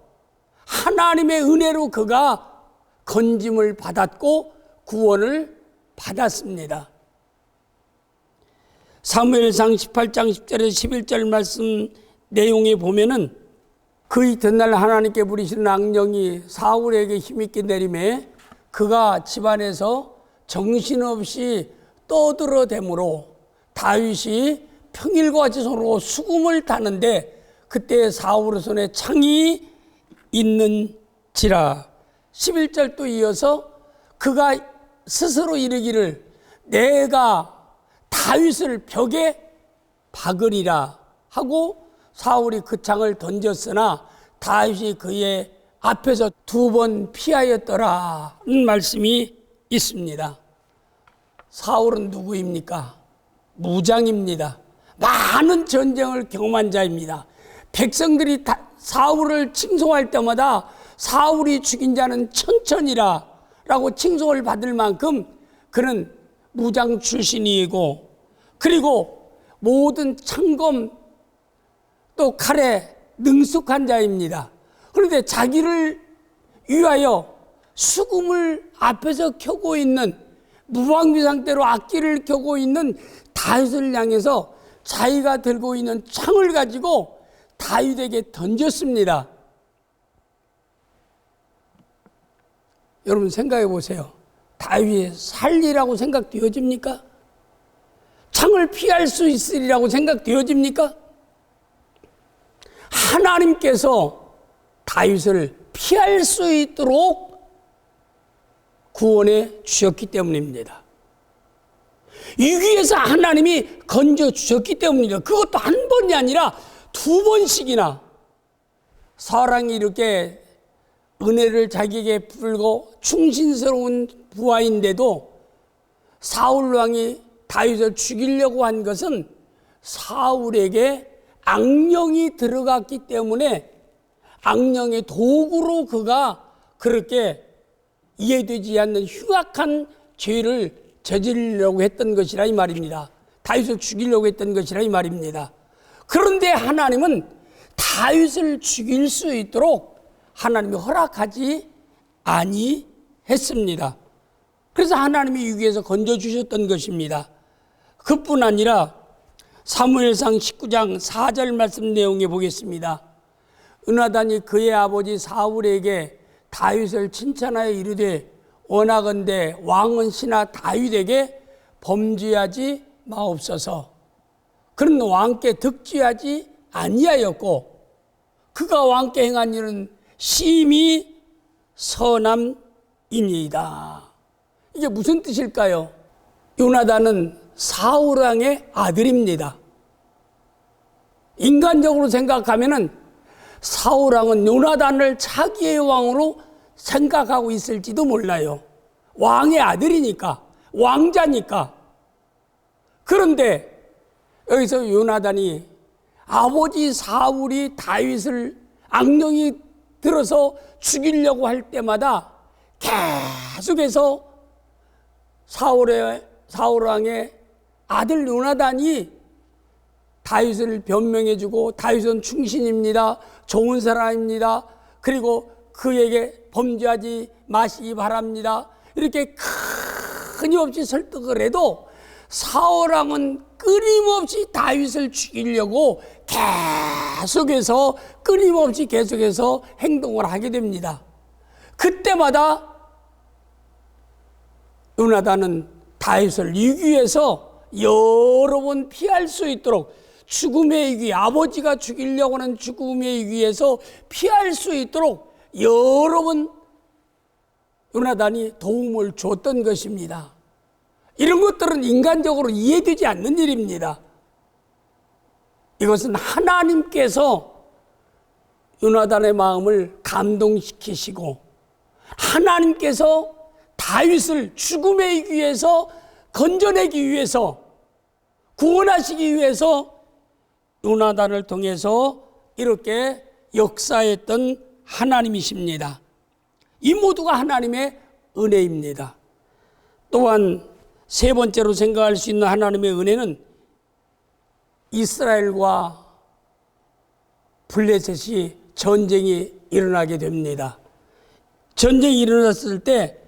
하나님의 은혜로 그가 건짐을 받았고 구원을 받았습니다. 사무엘상 18장 10절에서 11절 말씀 내용에 보면은 그 이튿날 하나님께 부리시는 악령이 사울에게 힘있게 내림에 그가 집안에서 정신없이 떠들어대므로 다윗이 평일과 같이 서로 수금을 타는데 그때 사울의 손에 창이 있는지라. 11절 또 이어서 그가 스스로 이르기를 내가 다윗을 벽에 박으리라 하고 사울이 그 창을 던졌으나 다윗이 그의 앞에서 2번 피하였더라는 말씀이 있습니다. 사울은 누구입니까? 무장입니다. 많은 전쟁을 경험한 자입니다. 백성들이 사울을 칭송할 때마다 사울이 죽인 자는 천천이라 라고 칭송을 받을 만큼 그는 무장 출신이고, 그리고 모든 창검 또 칼에 능숙한 자입니다. 그런데 자기를 위하여 수금을 앞에서 켜고 있는, 무방비 상태로 악기를 켜고 있는 다윗을 향해서 자기가 들고 있는 창을 가지고 다윗에게 던졌습니다. 여러분 생각해 보세요. 다윗이 살리라고 생각되어집니까? 창을 피할 수 있으리라고 생각되어집니까? 하나님께서 다윗을 피할 수 있도록 구원해 주셨기 때문입니다. 위기에서 하나님이 건져 주셨기 때문입니다. 그것도 한 번이 아니라 2번씩이나 사랑이 이렇게 은혜를 자기에게 풀고 충신스러운 부하인데도 사울 왕이 다윗을 죽이려고 한 것은 사울에게 악령이 들어갔기 때문에 악령의 도구로 그가 그렇게 이해되지 않는 흉악한 죄를 저지르려고 했던 것이라 이 말입니다. 다윗을 죽이려고 했던 것이라 이 말입니다. 그런데 하나님은 다윗을 죽일 수 있도록 하나님이 허락하지 아니했습니다. 그래서 하나님이 위기에서 건져주셨던 것입니다. 그뿐 아니라 사무엘상 19장 4절 말씀 내용에 보겠습니다. 요나단이 그의 아버지 사울에게 다윗을 칭찬하여 이르되 원하건대 왕은 신하 다윗에게 범죄하지 마옵소서. 그는 왕께 득죄하지 아니하였고 그가 왕께 행한 일은 심히 선함이니이다. 이게 무슨 뜻일까요? 요나단은 사울 왕의 아들입니다. 인간적으로 생각하면은 사울 왕은 요나단을 자기의 왕으로 생각하고 있을지도 몰라요. 왕의 아들이니까, 왕자니까. 그런데 여기서 요나단이 아버지 사울이 다윗을 악령이 들어서 죽이려고 할 때마다 계속해서 사울 왕의 아들 요나단이 다윗을 변명해주고 다윗은 충신입니다. 좋은 사람입니다. 그리고 그에게 범죄하지 마시기 바랍니다. 이렇게 끊임없이 설득을 해도 사울 왕은 끊임없이 다윗을 죽이려고 계속해서 행동을 하게 됩니다. 그때마다 요나단은 다윗을 위기에서 여러 번 피할 수 있도록 죽음의 위기, 아버지가 죽이려고 하는 죽음의 위기에서 피할 수 있도록 여러 번 요나단이 도움을 줬던 것입니다. 이런 것들은 인간적으로 이해되지 않는 일입니다. 이것은 하나님께서 요나단의 마음을 감동시키시고 하나님께서 다윗을 죽음의 위기에서 건져내기 위해서 구원하시기 위해서 요나단을 통해서 이렇게 역사했던 하나님이십니다. 이 모두가 하나님의 은혜입니다. 또한 세 번째로 생각할 수 있는 하나님의 은혜는 이스라엘과 블레셋이 전쟁이 일어나게 됩니다. 전쟁이 일어났을 때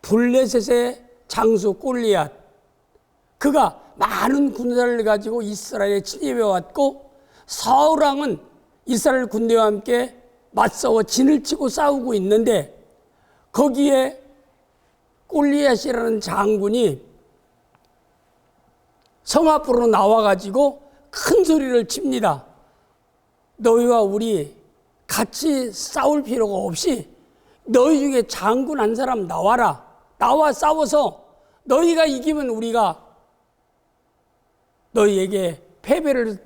블레셋의 장수 골리앗, 그가 많은 군사를 가지고 이스라엘에 침입해 왔고 사울 왕은 이스라엘 군대와 함께 맞서워 진을 치고 싸우고 있는데 거기에 골리앗이라는 장군이 성 앞으로 나와가지고 큰 소리를 칩니다. 너희와 우리 같이 싸울 필요가 없이 너희 중에 장군 한 사람 나와라. 나와 싸워서 너희가 이기면 우리가 너희에게 패배를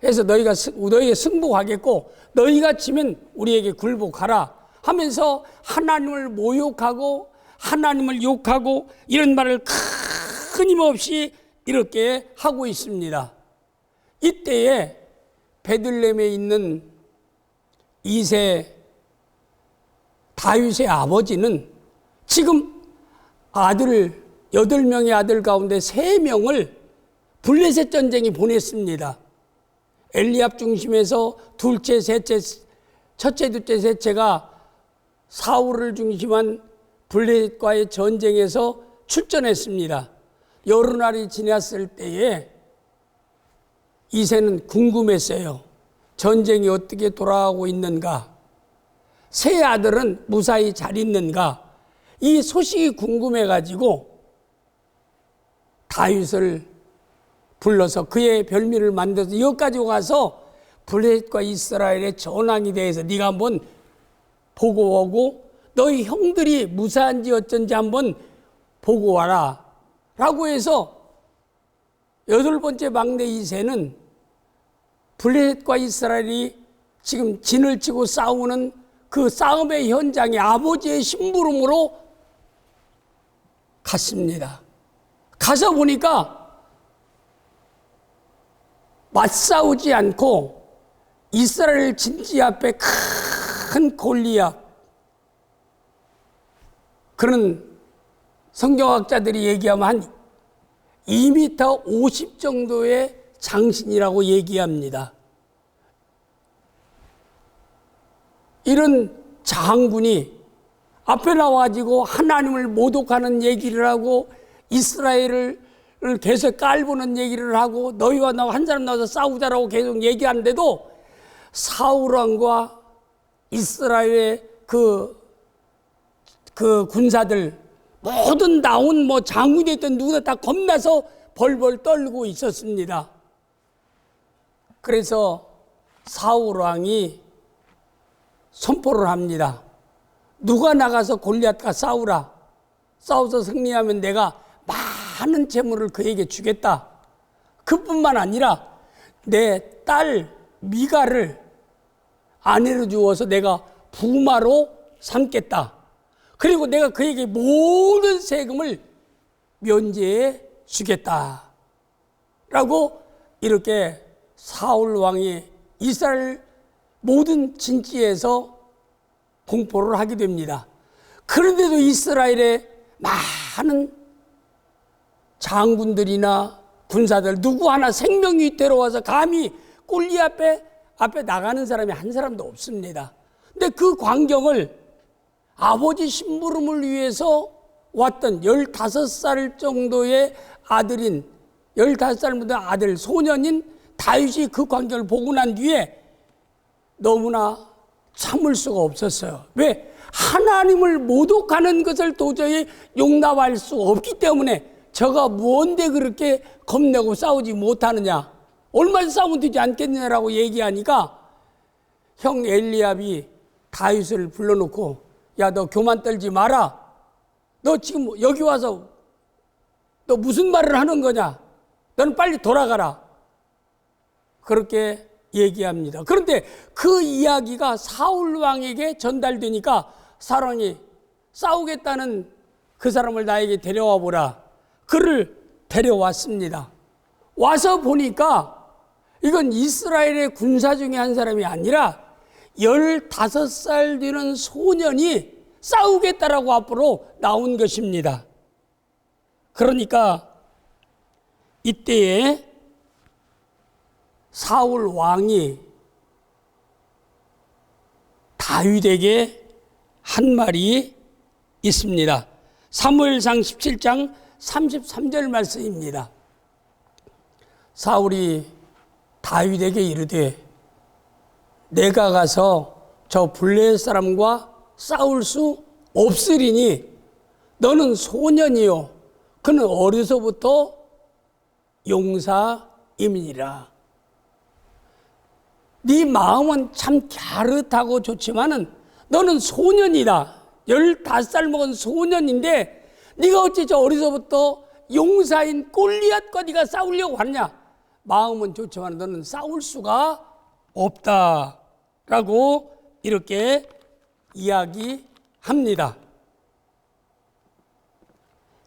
해서 너희에게 승복하겠고 너희가 지면 우리에게 굴복하라 하면서 하나님을 모욕하고 하나님을 욕하고 이런 말을 끊임없이 이렇게 하고 있습니다. 이때에 베들레헴에 있는 이세 다윗의 아버지는 지금 아들 8명의 아들 가운데 3명을 블레셋 전쟁이 보냈습니다. 엘리압 중심에서 둘째, 셋째, 첫째, 둘째, 셋째가 사울을 중심한 블레셋과의 전쟁에서 출전했습니다. 여러 날이 지났을 때에 이새는 궁금했어요. 전쟁이 어떻게 돌아가고 있는가? 세 아들은 무사히 잘 있는가? 이 소식이 궁금해가지고 다윗을 불러서 그의 별미를 만들어서 이것 가지고 가서 블레셋과 이스라엘의 전황에 대해서 네가 한번 보고 오고 너희 형들이 무사한지 어쩐지 한번 보고 와라 라고 해서 8번째 막내 이새는 블레셋과 이스라엘이 지금 진을 치고 싸우는 그 싸움의 현장에 아버지의 심부름으로 갔습니다. 가서 보니까 맞싸우지 않고 이스라엘 진지 앞에 큰 골리앗, 그런 성경학자들이 얘기하면 한 2m 50 정도의 장신이라고 얘기합니다. 이런 장군이 앞에 나와가지고 하나님을 모독하는 얘기를 하고 이스라엘을 계속 깔보는 얘기를 하고 너희와 나와 한 사람 나와서 싸우자라고 계속 얘기하는데도 사울 왕과 이스라엘의 그 군사들 모든 나온 장군이 됐든 누구나 다 겁나서 벌벌 떨고 있었습니다. 그래서 사울 왕이 선포를 합니다. 누가 나가서 골리앗과 싸우라. 싸워서 승리하면 내가 많은 재물을 그에게 주겠다. 그뿐만 아니라 내 딸 미가를 아내로 주어서 내가 부마로 삼겠다. 그리고 내가 그에게 모든 세금을 면제해 주겠다. 라고 이렇게 사울 왕이 이스라엘 모든 진지에서 공포를 하게 됩니다. 그런데도 이스라엘의 많은 장군들이나 군사들 누구 하나 생명이 데려와서 감히 골리앗 앞에 나가는 사람이 한 사람도 없습니다. 근데 그 광경을 아버지 심부름을 위해서 왔던 15살 정도의 아들인 15살부터 아들 소년인 다윗이 그 광경을 보고 난 뒤에 너무나 참을 수가 없었어요. 왜? 하나님을 모독하는 것을 도저히 용납할 수 없기 때문에 저가 뭔데 그렇게 겁내고 싸우지 못하느냐, 얼마나 싸우면 되지 않겠느냐라고 얘기하니까 형 엘리압이 다윗을 불러놓고 야, 너 교만 떨지 마라. 너 지금 여기 와서 너 무슨 말을 하는 거냐? 너는 빨리 돌아가라. 그렇게 얘기합니다. 그런데 그 이야기가 사울 왕에게 전달되니까 사울왕이 싸우겠다는 그 사람을 나에게 데려와 보라. 그를 데려왔습니다. 와서 보니까 이건 이스라엘의 군사 중에 한 사람이 아니라 15살 되는 소년이 싸우겠다라고 앞으로 나온 것입니다. 그러니까 이때에 사울 왕이 다윗에게 한 말이 있습니다. 사무엘상 17장 33절 말씀입니다. 사울이 다윗에게 이르되 내가 가서 저 블레셋 사람과 싸울 수 없으리니 너는 소년이요 그는 어려서부터 용사임이니라. 네 마음은 참 갸릇하고 좋지만은 너는 소년이다. 15살 먹은 소년인데 네가 어찌 저 어려서부터 용사인 골리앗과 네가 싸우려고 하느냐. 마음은 좋지만 너는 싸울 수가 없다라고 이렇게 이야기합니다.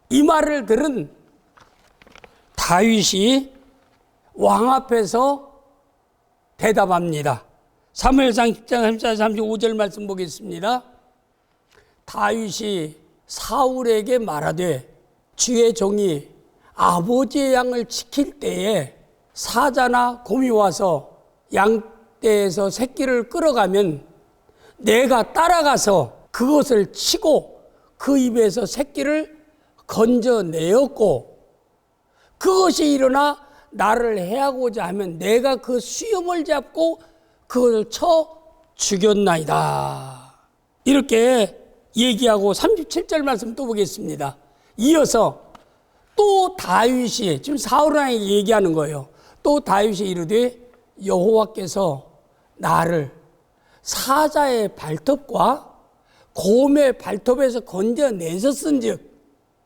이 말을 들은 다윗이 왕 앞에서 대답합니다. 사무엘상 10장 34, 35절 말씀 보겠습니다. 다윗이 사울에게 말하되 주의 종이 아버지의 양을 지킬 때에 사자나 곰이 와서 양떼에서 새끼를 끌어가면 내가 따라가서 그것을 치고 그 입에서 새끼를 건져내었고 그것이 일어나 나를 해하고자 하면 내가 그 수염을 잡고 그것을 쳐 죽였나이다. 이렇게 얘기하고 37절 말씀 또 보겠습니다. 이어서 또 다윗이 지금 사울왕에게 얘기하는 거예요. 또 다윗이 이르되 여호와께서 나를 사자의 발톱과 곰의 발톱에서 건져내셨은즉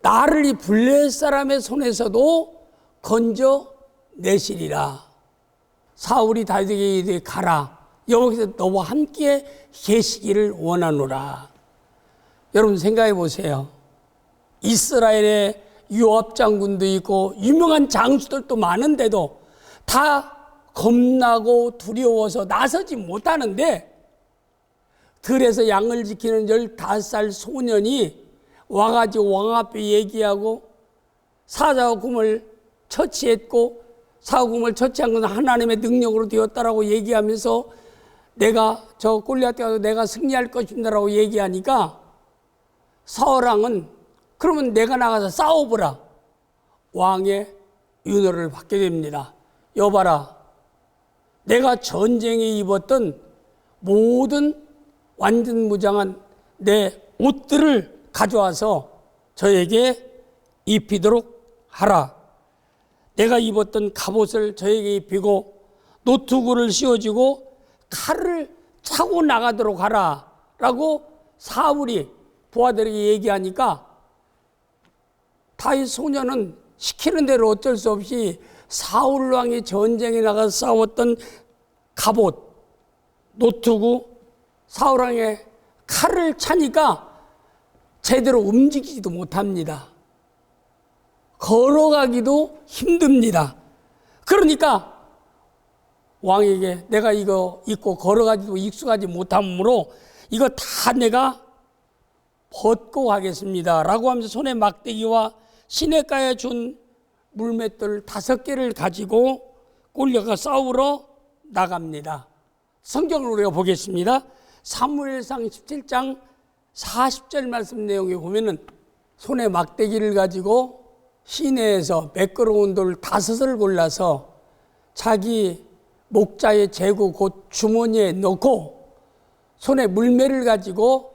나를 이 블레셋 사람의 손에서도 건져내시리라. 사울이 다윗에게 이르되 가라. 여호와께서 너와 함께 계시기를 원하노라. 여러분 생각해 보세요. 이스라엘에 요압 장군도 있고 유명한 장수들도 많은데도 다 겁나고 두려워서 나서지 못하는데 들에서 양을 지키는 15살 소년이 와가지고 왕 앞에 얘기하고 사자와 곰을 처치했고 사자와 곰을 처치한 것은 하나님의 능력으로 되었다라고 얘기하면서 내가 저 골리앗에 가서 내가 승리할 것입니다라고 얘기하니까 사울왕은 그러면 내가 나가서 싸워보라. 왕의 윤허를 받게 됩니다. 여봐라. 내가 전쟁에 입었던 모든 완전 무장한 내 옷들을 가져와서 저에게 입히도록 하라. 내가 입었던 갑옷을 저에게 입히고 노투구를 씌워주고 칼을 차고 나가도록 하라. 라고 사울이 부하들에게 얘기하니까 다윗 소년은 시키는 대로 어쩔 수 없이 사울 왕이 전쟁에 나가서 싸웠던 갑옷, 노투구, 사울 왕의 칼을 차니까 제대로 움직이지도 못합니다. 걸어가기도 힘듭니다. 그러니까 왕에게 내가 이거 입고 걸어가지고 익숙하지 못함으로 이거 다 내가 벗고 가겠습니다 라고 하면서 손에 막대기와 시냇가에 준 물맷돌 5개를 가지고 골리앗과 싸우러 나갑니다. 성경을 우리가 보겠습니다. 사무엘상 17장 40절 말씀 내용에 보면은 손에 막대기를 가지고 시내에서 매끄러운 돌 5을 골라서 자기 목자의 제구 곧 주머니에 넣고 손에 물매를 가지고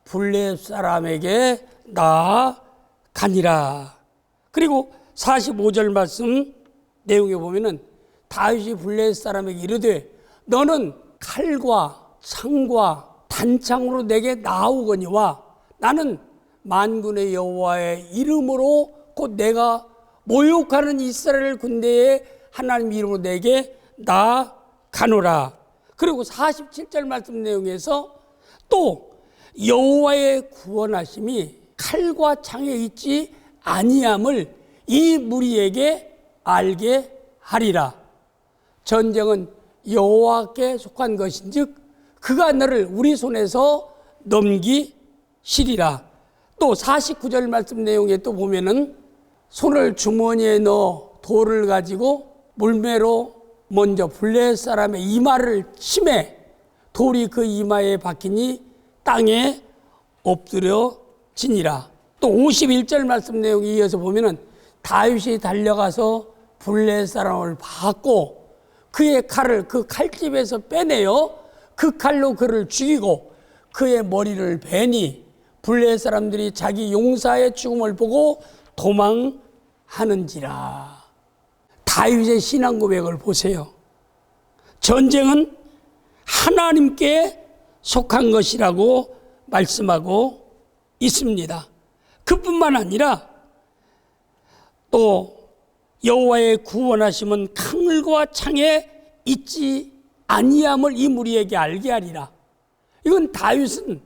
블레셋 사람에게 나아가니라. 그리고 45절 말씀 내용에 보면은 다윗이 블레셋 사람에게 이르되 너는 칼과 창과 단창으로 내게 나아오거니와 나는 만군의 여호와의 이름으로 곧 내가 모욕하는 이스라엘 군대의 하나님 이름으로 내게 나아가노라. 그리고 47절 말씀 내용에서 또 여호와의 구원하심이 칼과 창에 있지 아니함을 이 무리에게 알게 하리라. 전쟁은 여호와께 속한 것인즉 그가 너를 우리 손에서 넘기시리라. 또 49절 말씀 내용에 또 보면은 손을 주머니에 넣어 돌을 가지고 물매로 먼저 블레셋 사람의 이마를 치매 돌이 그 이마에 박히니 땅에 엎드려지니라. 또 51절 말씀 내용에 이어서 보면은 다윗이 달려가서 블레셋 사람을 받고 그의 칼을 그 칼집에서 빼내어 그 칼로 그를 죽이고 그의 머리를 베니 블레셋 사람들이 자기 용사의 죽음을 보고 도망하는지라. 다윗의 신앙 고백을 보세요. 전쟁은 하나님께 속한 것이라고 말씀하고 있습니다. 그뿐만 아니라 또 여호와의 구원하심은 칼과 창에 있지 아니함을 이 무리에게 알게 하리라. 이건 다윗은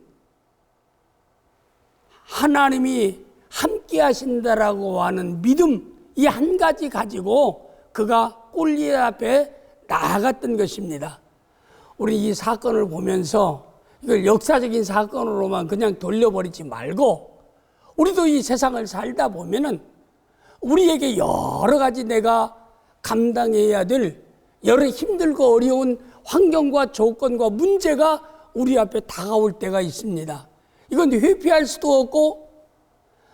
하나님이 함께 하신다라고 하는 믿음 이 한 가지 가지고 그가 골리앗 앞에 나아갔던 것입니다. 우리 이 사건을 보면서 이걸 역사적인 사건으로만 그냥 돌려버리지 말고 우리도 이 세상을 살다 보면은 우리에게 여러 가지 내가 감당해야 될 여러 힘들고 어려운 환경과 조건과 문제가 우리 앞에 다가올 때가 있습니다. 이건 회피할 수도 없고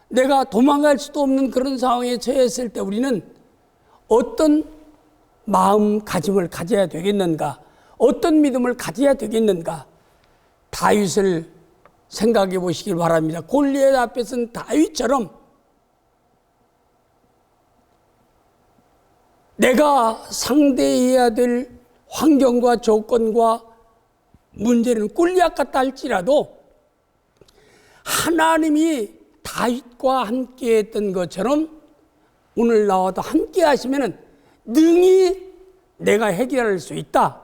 내가 도망갈 수도 없는 그런 상황에 처했을 때 우리는 어떤 마음가짐을 가져야 되겠는가? 어떤 믿음을 가져야 되겠는가? 다윗을 생각해 보시길 바랍니다. 골리앗 앞에서는 다윗처럼 내가 상대해야 될 환경과 조건과 문제는 골리앗 같다 할지라도 하나님이 다윗과 함께 했던 것처럼 오늘 나와도 함께 하시면 능히 내가 해결할 수 있다,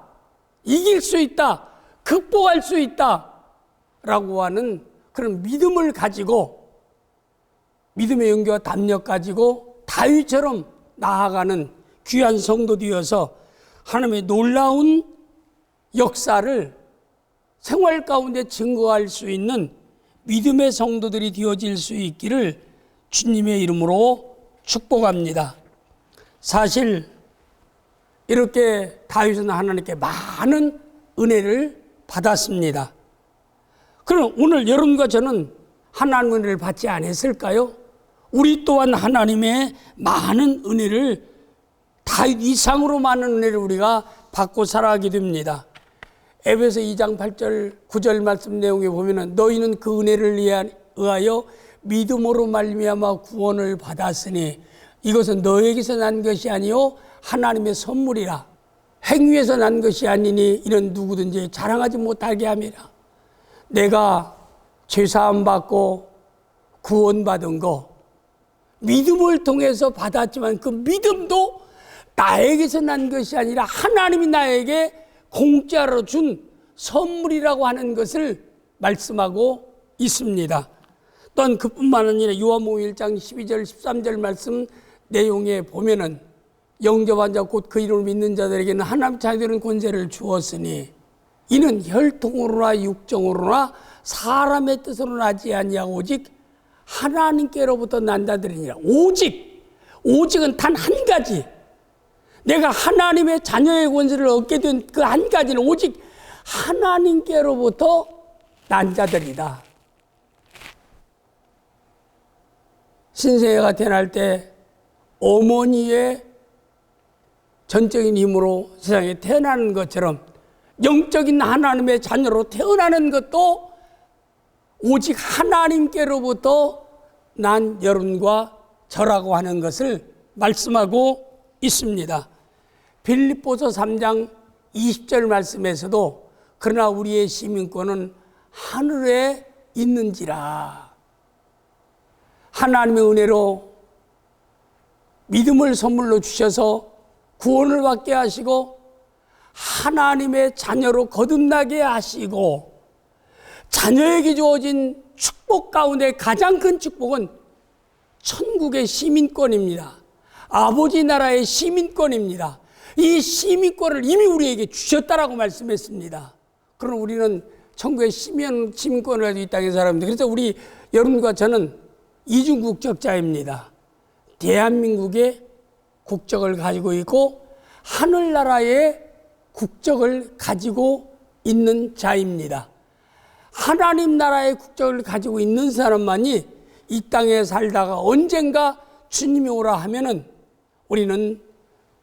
이길 수 있다, 극복할 수 있다 라고 하는 그런 믿음을 가지고 믿음의 용기와 담력 가지고 다윗처럼 나아가는 귀한 성도 되어서 하나님의 놀라운 역사를 생활 가운데 증거할 수 있는 믿음의 성도들이 되어질 수 있기를 주님의 이름으로 축복합니다. 사실 이렇게 다윗은 하나님께 많은 은혜를 받았습니다. 그럼 오늘 여러분과 저는 하나님의 은혜를 받지 않았을까요? 우리 또한 하나님의 많은 은혜를 다윗 이상으로 많은 은혜를 우리가 받고 살아가게 됩니다. 에베소 2장 8절 9절 말씀 내용에 보면은 너희는 그 은혜를 의하여 믿음으로 말미암아 구원을 받았으니 이것은 너에게서 난 것이 아니요 하나님의 선물이라. 행위에서 난 것이 아니니 이는 누구든지 자랑하지 못하게 함이라. 내가 죄사함 받고 구원받은 거 믿음을 통해서 받았지만 그 믿음도 나에게서 난 것이 아니라 하나님이 나에게 공짜로 준 선물이라고 하는 것을 말씀하고 있습니다. 또한 그뿐만 아니라 요한복음 1장 12절 13절 말씀 내용에 보면은 영접한 자 곧 그 이름을 믿는 자들에게는 하나님 자녀되는 권세를 주었으니 이는 혈통으로나 육정으로나 사람의 뜻으로 나지 아니하고 오직 하나님께로부터 난 자들이니라. 오직은 단 한 가지. 내가 하나님의 자녀의 권세를 얻게 된 그 한 가지는 오직 하나님께로부터 난 자들이다. 신생아가 태어날 때 어머니의 전적인 힘으로 세상에 태어나는 것처럼 영적인 하나님의 자녀로 태어나는 것도 오직 하나님께로부터 난 여러분과 저라고 하는 것을 말씀하고 있습니다. 빌립보서 3장 20절 말씀에서도 그러나 우리의 시민권은 하늘에 있는지라. 하나님의 은혜로 믿음을 선물로 주셔서 구원을 받게 하시고 하나님의 자녀로 거듭나게 하시고 자녀에게 주어진 축복 가운데 가장 큰 축복은 천국의 시민권입니다. 아버지 나라의 시민권입니다. 이 시민권을 이미 우리에게 주셨다라고 말씀했습니다. 그럼 우리는 천국의 시민권을 가지고 이 땅에 살아갑니다. 그래서 우리 여러분과 저는 이중국적자입니다. 대한민국의 국적을 가지고 있고 하늘나라의 국적을 가지고 있는 자입니다. 하나님 나라의 국적을 가지고 있는 사람만이 이 땅에 살다가 언젠가 주님이 오라 하면은 우리는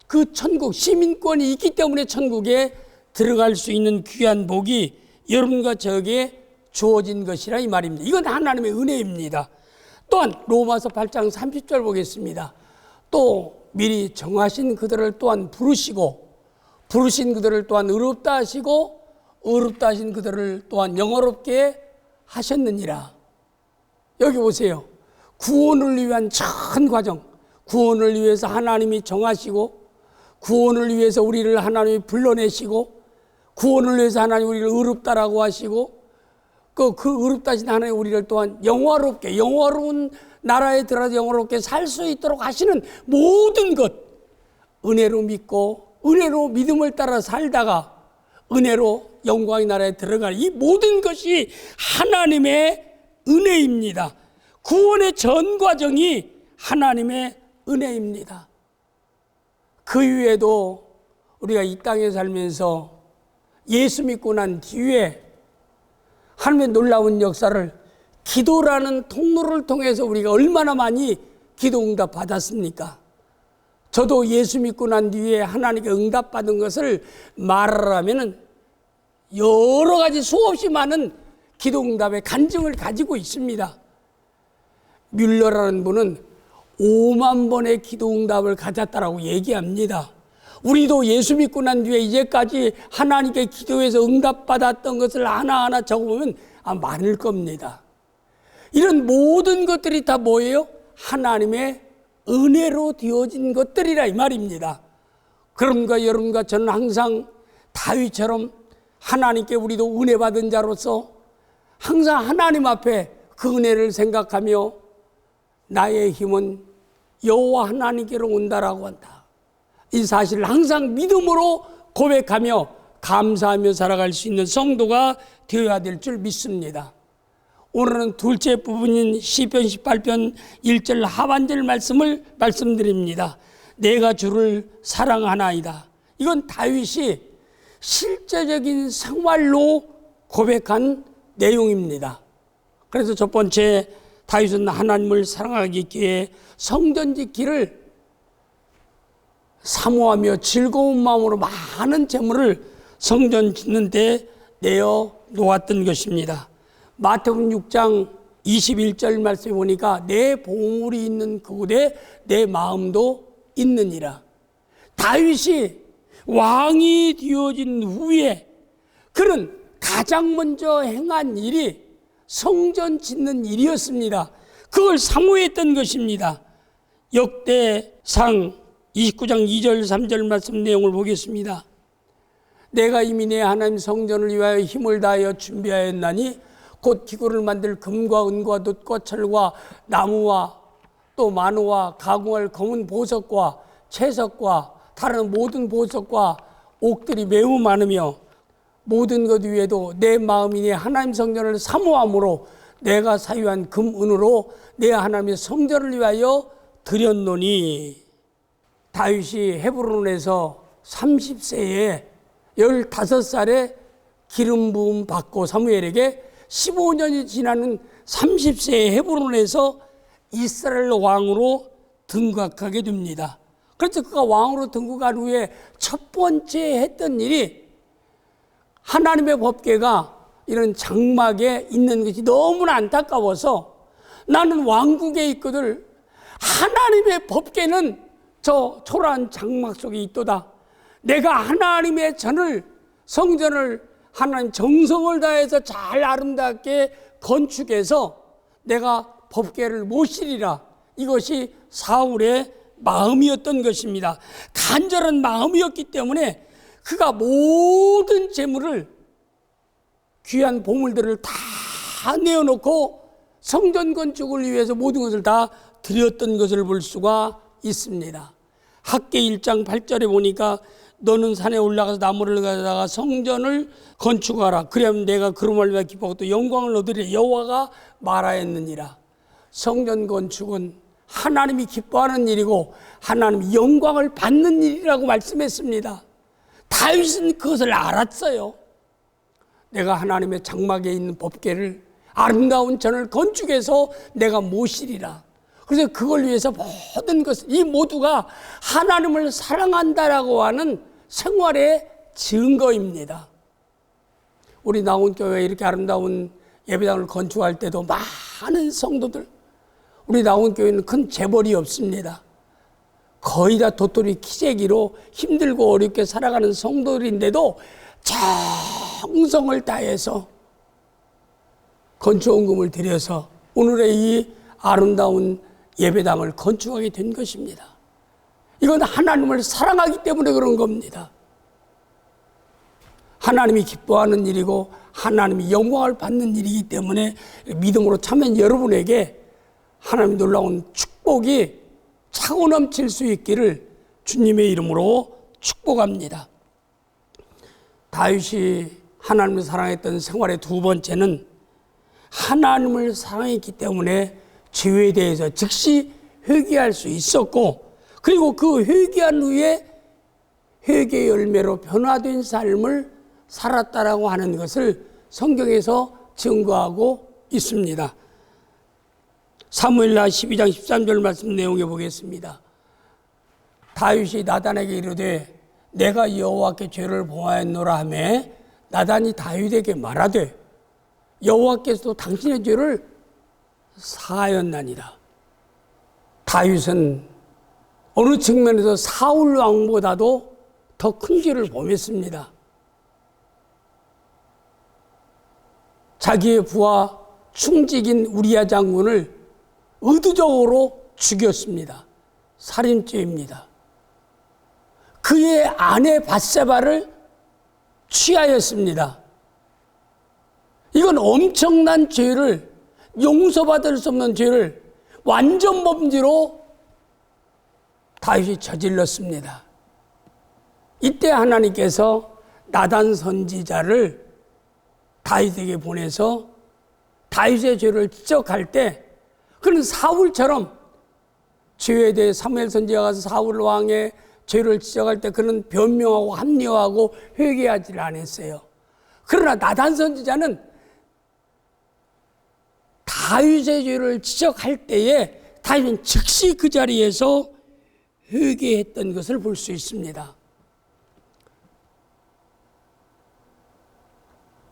그 천국 시민권이 있기 때문에 천국에 들어갈 수 있는 귀한 복이 여러분과 저에게 주어진 것이라 이 말입니다. 이건 하나님의 은혜입니다. 또한 로마서 8장 30절 보겠습니다. 또 미리 정하신 그들을 또한 부르시고 부르신 그들을 또한 의롭다 하시고 의롭다 하신 그들을 또한 영화롭게 하셨느니라. 여기 보세요. 구원을 위한 전 과정, 구원을 위해서 하나님이 정하시고 구원을 위해서 우리를 하나님이 불러내시고 구원을 위해서 하나님이 우리를 의롭다라고 하시고 그 의롭다 하신 하나님 우리를 또한 영화롭게 영화로운 나라에 들어가서 영화롭게 살 수 있도록 하시는 모든 것 은혜로 믿고 은혜로 믿음을 따라 살다가 은혜로 영광의 나라에 들어가는 이 모든 것이 하나님의 은혜입니다. 구원의 전 과정이 하나님의 은혜입니다. 그 이후에도 우리가 이 땅에 살면서 예수 믿고 난 뒤에 하나님의 놀라운 역사를 기도라는 통로를 통해서 우리가 얼마나 많이 기도 응답 받았습니까? 저도 예수 믿고 난 뒤에 하나님께 응답받은 것을 말하라면 여러 가지 수없이 많은 기도 응답의 간증을 가지고 있습니다. 뮬러라는 분은 5만 번의 기도 응답을 가졌다라고 얘기합니다. 우리도 예수 믿고 난 뒤에 이제까지 하나님께 기도해서 응답받았던 것을 하나하나 적어보면 많을 겁니다. 이런 모든 것들이 다 뭐예요? 하나님의 은혜로 되어진 것들이라 이 말입니다. 그럼과 여러분과 저는 항상 다윗처럼 하나님께 우리도 은혜 받은 자로서 항상 하나님 앞에 그 은혜를 생각하며 나의 힘은 여호와 하나님께로 온다라고 한다. 이 사실을 항상 믿음으로 고백하며 감사하며 살아갈 수 있는 성도가 되어야 될 줄 믿습니다. 오늘은 둘째 부분인 시편 18편 1절 하반절 말씀을 말씀드립니다. 내가 주를 사랑하나이다. 이건 다윗이 실제적인 생활로 고백한 내용입니다. 그래서 첫 번째 다윗은 하나님을 사랑하기에 성전 짓기를 사모하며 즐거운 마음으로 많은 재물을 성전 짓는 데 내어 놓았던 것입니다. 마태복음 6장 21절 말씀에 보니까 내 보물이 있는 그곳에 내 마음도 있느니라. 다윗이 왕이 되어진 후에 그는 가장 먼저 행한 일이 성전 짓는 일이었습니다. 그걸 사모했던 것입니다. 역대상 29장 2절 3절 말씀 내용을 보겠습니다. 내가 이미 내 하나님 성전을 위하여 힘을 다하여 준비하였나니 곧 기구를 만들 금과 은과 돛과 철과 나무와 또 만호와 가공할 검은 보석과 채석과 다른 모든 보석과 옥들이 매우 많으며 모든 것 위에도 내 마음이 하나님 성전을 사모함으로 내가 사유한 금, 은으로 내 하나님의 성전을 위하여 드렸노니. 다윗이 헤브론에서 30세에 15살에 기름 부음 받고 사무엘에게 15년이 지나는 30세에 헤브론에서 이스라엘 왕으로 등극하게 됩니다. 그래서 그가 왕으로 등극한 후에 첫 번째 했던 일이 하나님의 법궤가 이런 장막에 있는 것이 너무나 안타까워서 나는 왕국에 있거든 하나님의 법궤는 저 초라한 장막 속에 있도다. 내가 하나님의 성전을 하나님 정성을 다해서 잘 아름답게 건축해서 내가 법궤를 모시리라. 이것이 사울의 마음이었던 것입니다. 간절한 마음이었기 때문에 그가 모든 재물을 귀한 보물들을 다 내어놓고 성전 건축을 위해서 모든 것을 다 드렸던 것을 볼 수가 있습니다. 학계 1장 8절에 보니까 너는 산에 올라가서 나무를 가져다가 성전을 건축하라. 그러면 내가 그로 말미암아 기뻐하고 또 영광을 얻으리라. 여호와가 말하였느니라. 성전 건축은 하나님이 기뻐하는 일이고 하나님이 영광을 받는 일이라고 말씀했습니다. 다윗은 그것을 알았어요. 내가 하나님의 장막에 있는 법궤를 아름다운 전을 건축해서 내가 모시리라. 그래서 그걸 위해서 모든 것을 이 모두가 하나님을 사랑한다라고 하는 생활의 증거입니다. 우리 나온교회에 이렇게 아름다운 예배당을 건축할 때도 많은 성도들, 우리 나온교회는 큰 재벌이 없습니다. 거의 다 도토리 키재기로 힘들고 어렵게 살아가는 성도들인데도 정성을 다해서 건축원금을 들여서 오늘의 이 아름다운 예배당을 건축하게 된 것입니다. 이건 하나님을 사랑하기 때문에 그런 겁니다. 하나님이 기뻐하는 일이고 하나님이 영광을 받는 일이기 때문에 믿음으로 참여한 여러분에게 하나님 놀라운 축복이 차고 넘칠 수 있기를 주님의 이름으로 축복합니다. 다윗이 하나님을 사랑했던 생활의 두 번째는 하나님을 사랑했기 때문에 죄에 대해서 즉시 회개할 수 있었고, 그리고 그 회개한 후에 회개의 열매로 변화된 삶을 살았다라고 하는 것을 성경에서 증거하고 있습니다. 사무엘하 12장 13절 말씀 내용해 보겠습니다. 다윗이 나단에게 이르되 내가 여호와께 죄를 범하였노라 하며 나단이 다윗에게 말하되 여호와께서도 당신의 죄를 사하였나니라. 다윗은 어느 측면에서 사울 왕보다도 더 큰 죄를 범했습니다. 자기의 부하 충직인 우리야 장군을 의도적으로 죽였습니다. 살인죄입니다. 그의 아내 밧세바를 취하였습니다. 이건 엄청난 죄를, 용서받을 수 없는 죄를 완전 범죄로 다윗이 저질렀습니다. 이때 하나님께서 나단 선지자를 다윗에게 보내서 다윗의 죄를 지적할 때 그는 사울처럼 죄에 대해 사무엘 선지자가 가서 사울 왕의 죄를 지적할 때 그는 변명하고 합리화하고 회개하지를 않았어요. 그러나 나단 선지자는 다윗의 죄를 지적할 때에 다윗은 즉시 그 자리에서 회개했던 것을 볼 수 있습니다.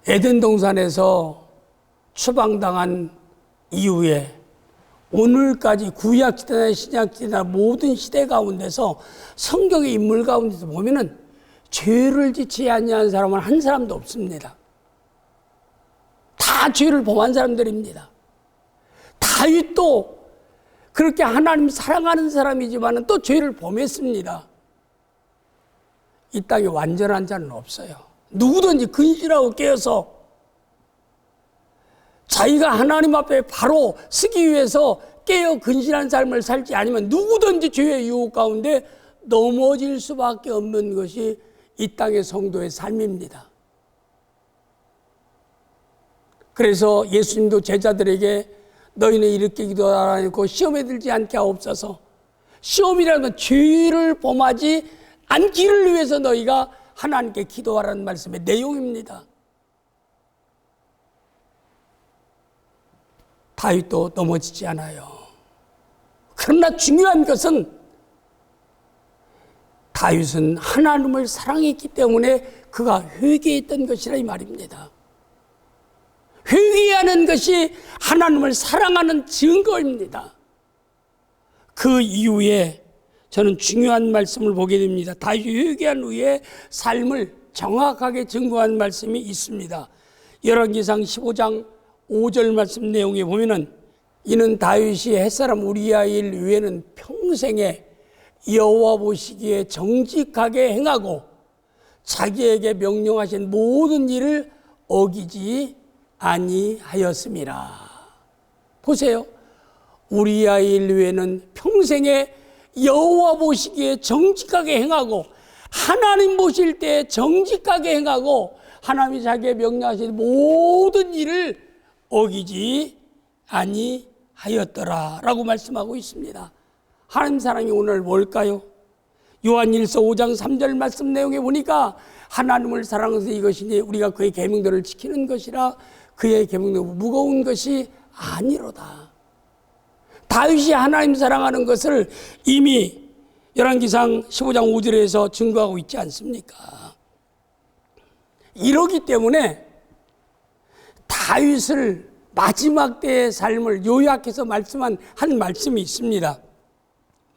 에덴 동산에서 추방당한 이후에 오늘까지 구약시대나 신약시대나 모든 시대 가운데서 성경의 인물 가운데서 보면은 죄를 짓지 아니한 사람은 한 사람도 없습니다. 다 죄를 범한 사람들입니다. 다윗도 그렇게 하나님 사랑하는 사람이지만 또 죄를 범했습니다. 이 땅에 완전한 자는 없어요. 누구든지 근실하고 깨어서 자기가 하나님 앞에 바로 서기 위해서 깨어 근실한 삶을 살지 않으면 누구든지 죄의 유혹 가운데 넘어질 수밖에 없는 것이 이 땅의 성도의 삶입니다. 그래서 예수님도 제자들에게 너희는 이렇게 기도하라고 시험에 들지 않게 하옵소서. 시험이라는 죄를 범하지 않기를 위해서 너희가 하나님께 기도하라는 말씀의 내용입니다. 다윗도 넘어지지 않아요. 그러나 중요한 것은 다윗은 하나님을 사랑했기 때문에 그가 회개했던 것이라 이 말입니다. 회개하는 것이 하나님을 사랑하는 증거입니다. 그 이후에 저는 중요한 말씀을 보게 됩니다. 다윗이 회개한 후에 삶을 정확하게 증거한 말씀이 있습니다. 열왕기상 15장 5절 말씀 내용에 보면은 이는 다윗이 햇사람 우리아 일 외에는 평생에 여호와 보시기에 정직하게 행하고 자기에게 명령하신 모든 일을 어기지 아니하였음이라. 보세요. 우리아 일 외에는 평생에 여호와 보시기에 정직하게 행하고 하나님 보실 때 정직하게 행하고 하나님이 자기에게 명령하신 모든 일을 어기지 아니하였더라 라고 말씀하고 있습니다. 하나님 사랑이 오늘 뭘까요? 요한일서 5장 3절 말씀 내용에 보니까 하나님을 사랑해서 이것이니 우리가 그의 계명들을 지키는 것이라 그의 계명도 무거운 것이 아니로다. 다윗이 하나님 사랑하는 것을 이미 열왕기상 15장 5절에서 증거하고 있지 않습니까? 이러기 때문에 다윗을 마지막 때의 삶을 요약해서 말씀한 한 말씀이 있습니다.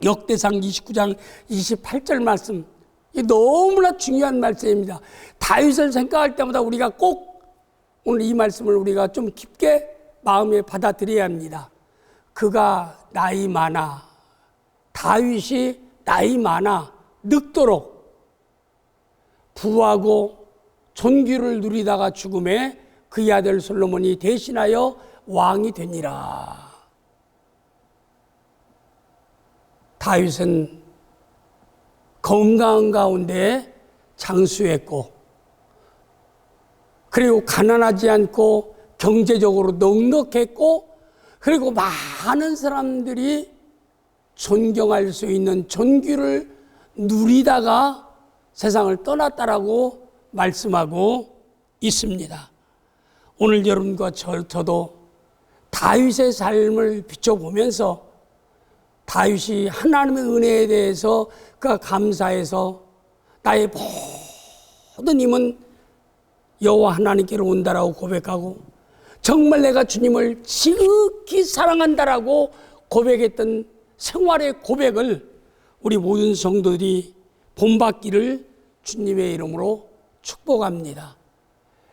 역대상 29장 28절 말씀. 이 너무나 중요한 말씀입니다. 다윗을 생각할 때마다 우리가 꼭 오늘 이 말씀을 우리가 좀 깊게 마음에 받아들여야 합니다. 그가 나이 많아, 다윗이 나이 많아 늙도록 부하고 존귀를 누리다가 죽음에 그의 아들 솔로몬이 대신하여 왕이 되니라. 다윗은 건강한 가운데 장수했고 그리고 가난하지 않고 경제적으로 넉넉했고 그리고 많은 사람들이 존경할 수 있는 존귀를 누리다가 세상을 떠났다라고 말씀하고 있습니다. 오늘 여러분과 저도 다윗의 삶을 비춰보면서 다윗이 하나님의 은혜에 대해서 그가 감사해서 나의 모든 힘은 여호와 하나님께로 온다라고 고백하고 정말 내가 주님을 지극히 사랑한다라고 고백했던 생활의 고백을 우리 모든 성도들이 본받기를 주님의 이름으로 축복합니다.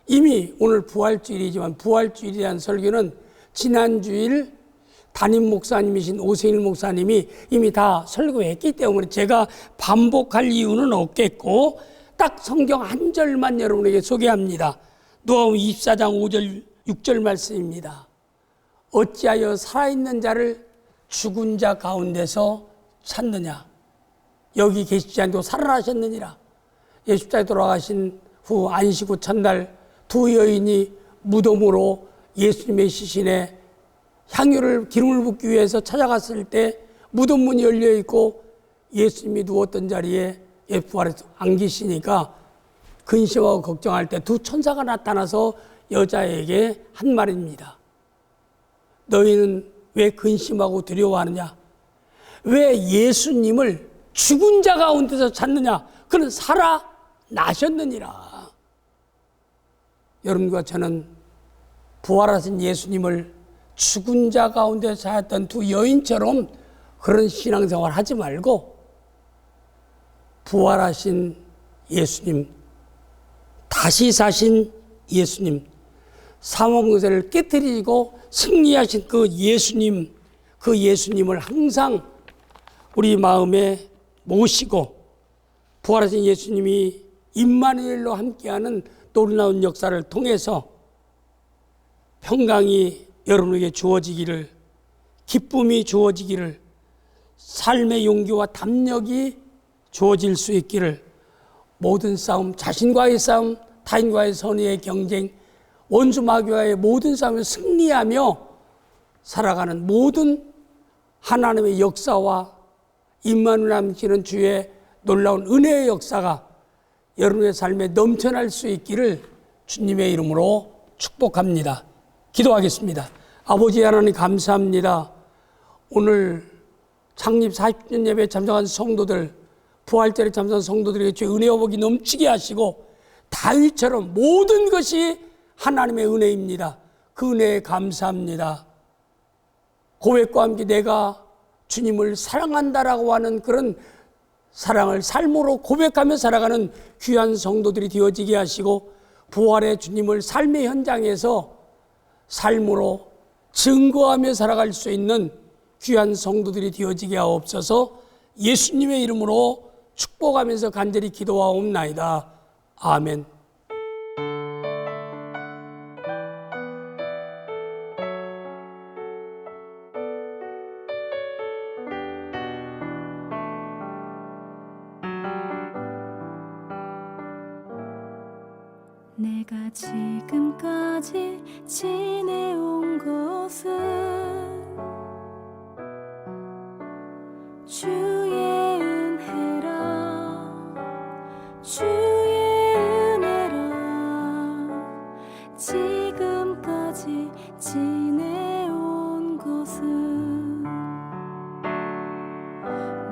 이미 오늘 부활주일이지만 부활주일에 대한 설교는 지난주일 담임 목사님이신 오세일 목사님이 이미 다 설교했기 때문에 제가 반복할 이유는 없겠고 딱 성경 한 절만 여러분에게 소개합니다. 누가복음 24장 5절 6절 말씀입니다. 어찌하여 살아있는 자를 죽은 자 가운데서 찾느냐. 여기 계시지 않고 살아나셨느니라. 예수자에 돌아가신 후 안식 후 첫날 두 여인이 무덤으로 예수님의 시신에 향유를 기름을 붓기 위해서 찾아갔을 때 무덤 문이 열려 있고 예수님이 누웠던 자리에 부활해서 안 계시니까 근심하고 걱정할 때 두 천사가 나타나서 여자에게 한 말입니다. 너희는 왜 근심하고 두려워하느냐? 왜 예수님을 죽은 자 가운데서 찾느냐? 그는 살아나셨느니라. 여러분과 저는 부활하신 예수님을 죽은 자 가운데 찾았던 두 여인처럼 그런 신앙생활 하지 말고 부활하신 예수님, 다시 사신 예수님, 사망세를 깨뜨리고 승리하신 그 예수님을 항상 우리 마음에 모시고 부활하신 예수님이 임마누엘로 함께하는 놀라운 역사를 통해서 평강이 여러분에게 주어지기를, 기쁨이 주어지기를, 삶의 용기와 담력이 주어질 수 있기를, 모든 싸움, 자신과의 싸움, 타인과의 선의의 경쟁, 원수 마귀와의 모든 싸움을 승리하며 살아가는 모든 하나님의 역사와 임마누엘 함께하는 주의 놀라운 은혜의 역사가 여러분의 삶에 넘쳐날 수 있기를 주님의 이름으로 축복합니다. 기도하겠습니다. 아버지 하나님 감사합니다. 오늘 창립 40주년 예배에 참석한 성도들, 부활절에 참석한 성도들에게 주의 은혜와 복이 넘치게 하시고 다윗처럼 모든 것이 하나님의 은혜입니다. 그 은혜에 감사합니다. 고백과 함께 내가 주님을 사랑한다라고 하는 그런 사랑을 삶으로 고백하며 살아가는 귀한 성도들이 되어지게 하시고, 부활의 주님을 삶의 현장에서 삶으로 증거하며 살아갈 수 있는 귀한 성도들이 되어지게 하옵소서. 예수님의 이름으로 축복하면서 간절히 기도하옵나이다. 아멘. 내가 지금까지 지내온 것은 주의 은혜라, 주의 은혜라. 지금까지 지내온 것은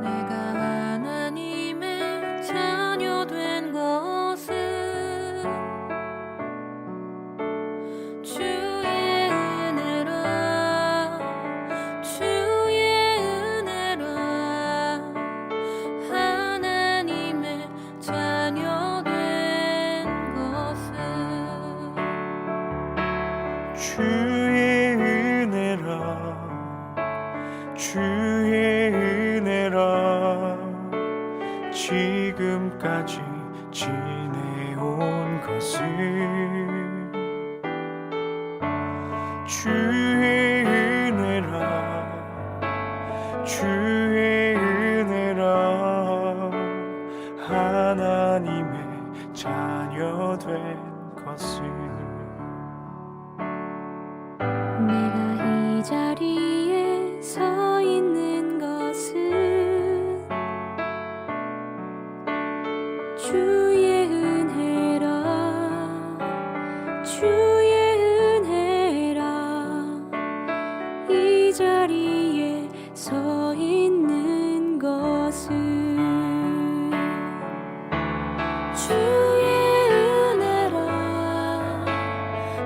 내가 하나님의 자녀 된 것은 주의 은혜라, 주의 은혜라. 하나님의 자녀 된 것은 주의 은혜라, 주의 은혜라. 지금까지 지내온 것은 주의 은혜라, 주의 은혜라. 하나님의 자녀 된 것은 내가 이 자리에 서 있는 것은 주의 은혜라, 주의 은혜라. 이 자리에 서 있는 것은 주의 은혜라,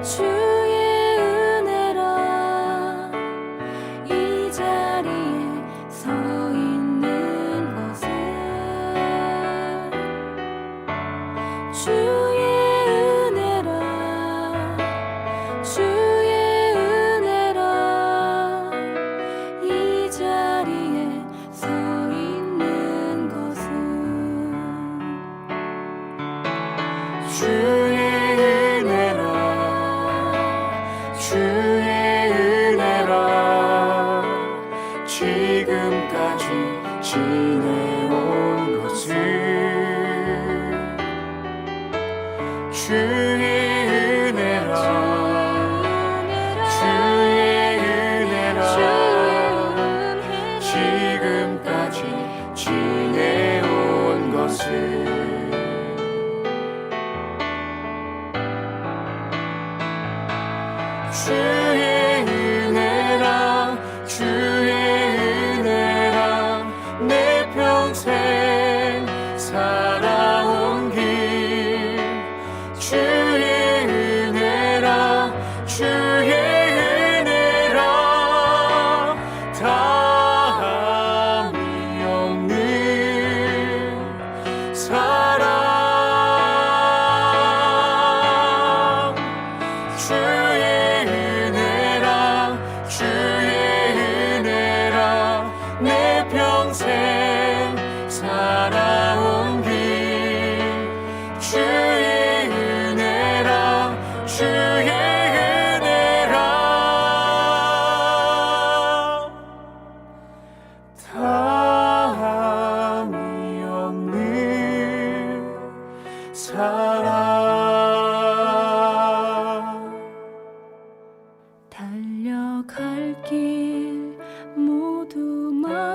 주의 은혜라. 이 자리에 서 있는 것은 주의 은혜라, 주의 은혜라. 이 자리에 서 있는 것은 주의 은혜라, 주의 은혜라. 지금까지 지내온 것은 주의 은혜라, 주의 은혜라. 지금까지 지내온 것은 주의 은혜라, 주의 은혜라. 내 평생 살아온 길 주의 은혜라, 주의 은혜라. 다함이 없는 사랑 주의 은혜라.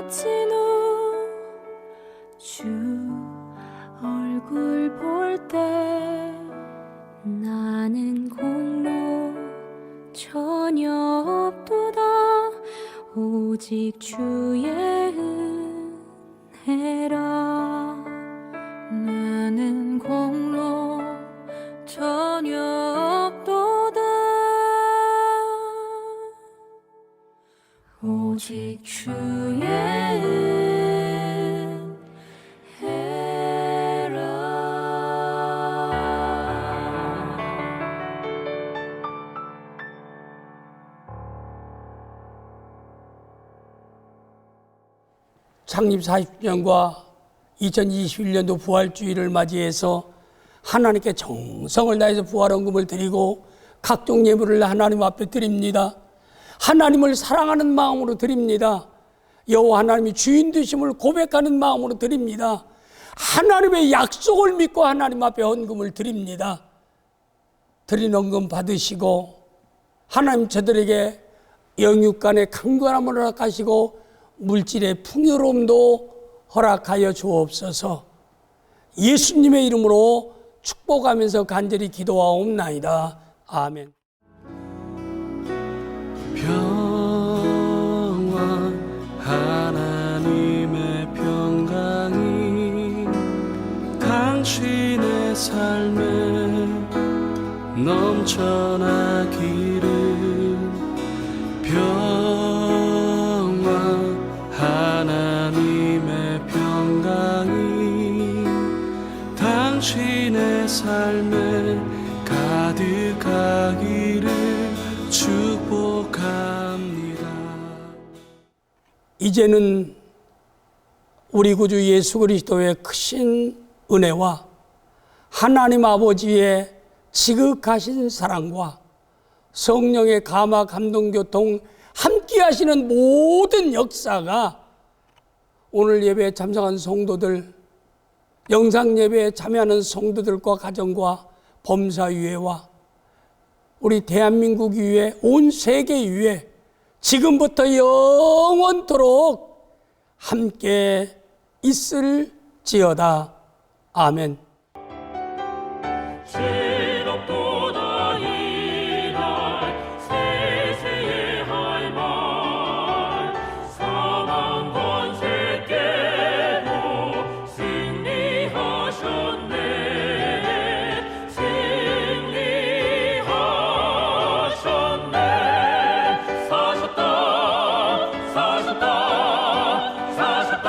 거친 후 주 얼굴 볼 때 나는 공로 전혀 없도다 오직 주의 은혜라 나는 공로 전혀 없도다 오직 주의 창립 40주년과 2021년도 부활주의를 맞이해서 하나님께 정성을 다해서 부활헌금을 드리고 각종 예물을 하나님 앞에 드립니다. 하나님을 사랑하는 마음으로 드립니다. 여호와 하나님이 주인 되심을 고백하는 마음으로 드립니다. 하나님의 약속을 믿고 하나님 앞에 헌금을 드립니다. 드린 헌금 받으시고 하나님 저들에게 영육간의 강건함을 허락하시고 물질의 풍요로움도 허락하여 주옵소서. 예수님의 이름으로 축복하면서 간절히 기도하옵나이다. 아멘. 평화 하나님의 평강이 당신의 삶에 넘쳐나기를 하나님의 평강이 당신의 삶에 가득하기를 축복합니다. 이제는 우리 구주 예수 그리스도의 크신 은혜와 하나님 아버지의 지극하신 사랑과 성령의 감화 감동 교통 함께 하시는 모든 역사가 오늘 예배에 참석한 성도들, 영상 예배에 참여하는 성도들과 가정과 범사위회와 우리 대한민국 위회, 온 세계 위회 지금부터 영원토록 함께 있을지어다. 아멘. 즐겁도다 이날 세세의 할 말 사망 권세 깨고 승리하셨네 승리하셨네 사셨다 사셨다 사셨다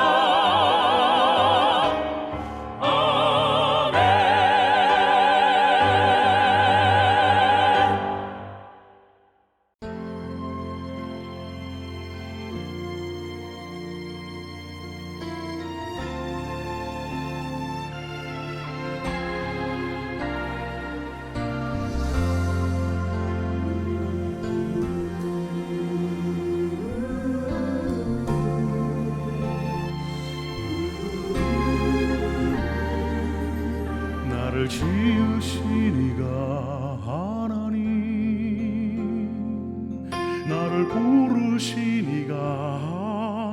나를 지으신 이가 하나님 나를 부르신 이가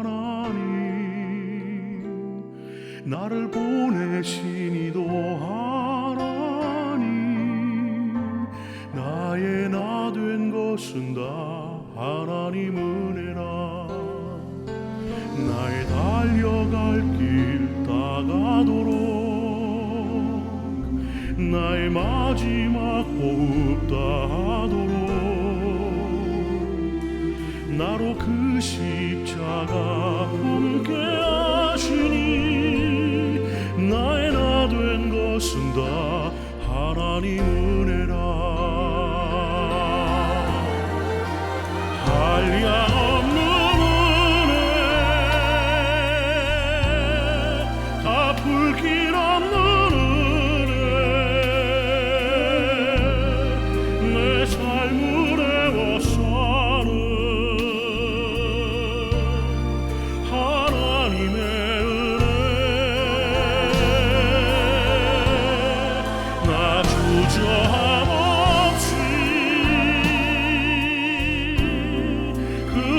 하나님 나를 보내신 이도 하나님 나의 나 된 것은 다 하나님 은혜라 나의 달려갈 길 다가도록 나의 마지막 호흡 다하도록 나로 그 십자가 함께 하시니 나의 나 된 것은 다 하나님 은혜라 한량없는 은혜 갚을 길 없는 주저함 없이 그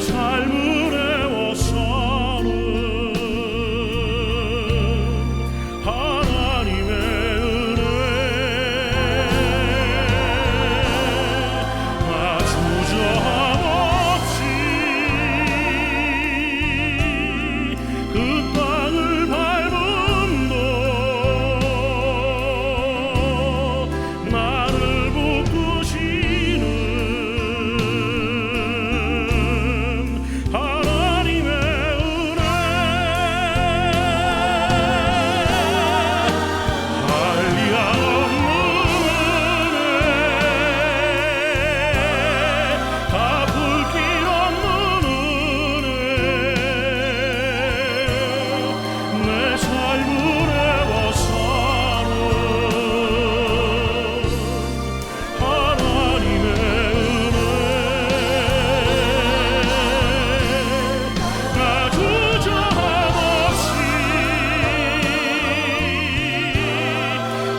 삶을 애워서는 하나님의 은혜 나 주저함없이 그 땅을 밟음도 나를 붙드시는 하나님의 은혜 할리야 없는 은혜 갚을 길 없는 은혜 내 삶을 애워서는 하나님의 은혜 나 주저함없이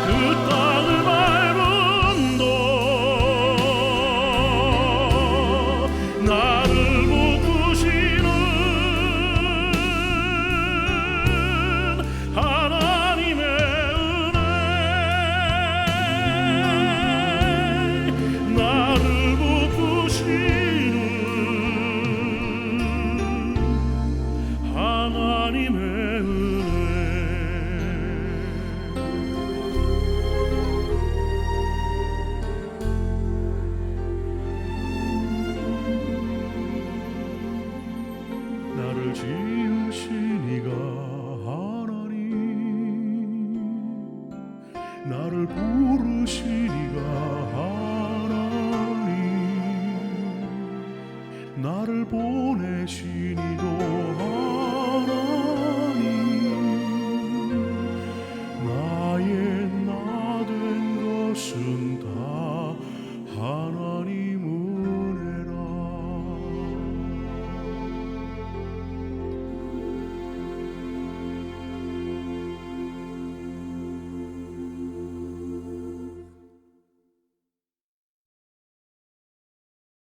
그 땅을 밟음도 나를 붙드시는 하나님의 은혜 나를 붙드시는 하나님의 은혜 나를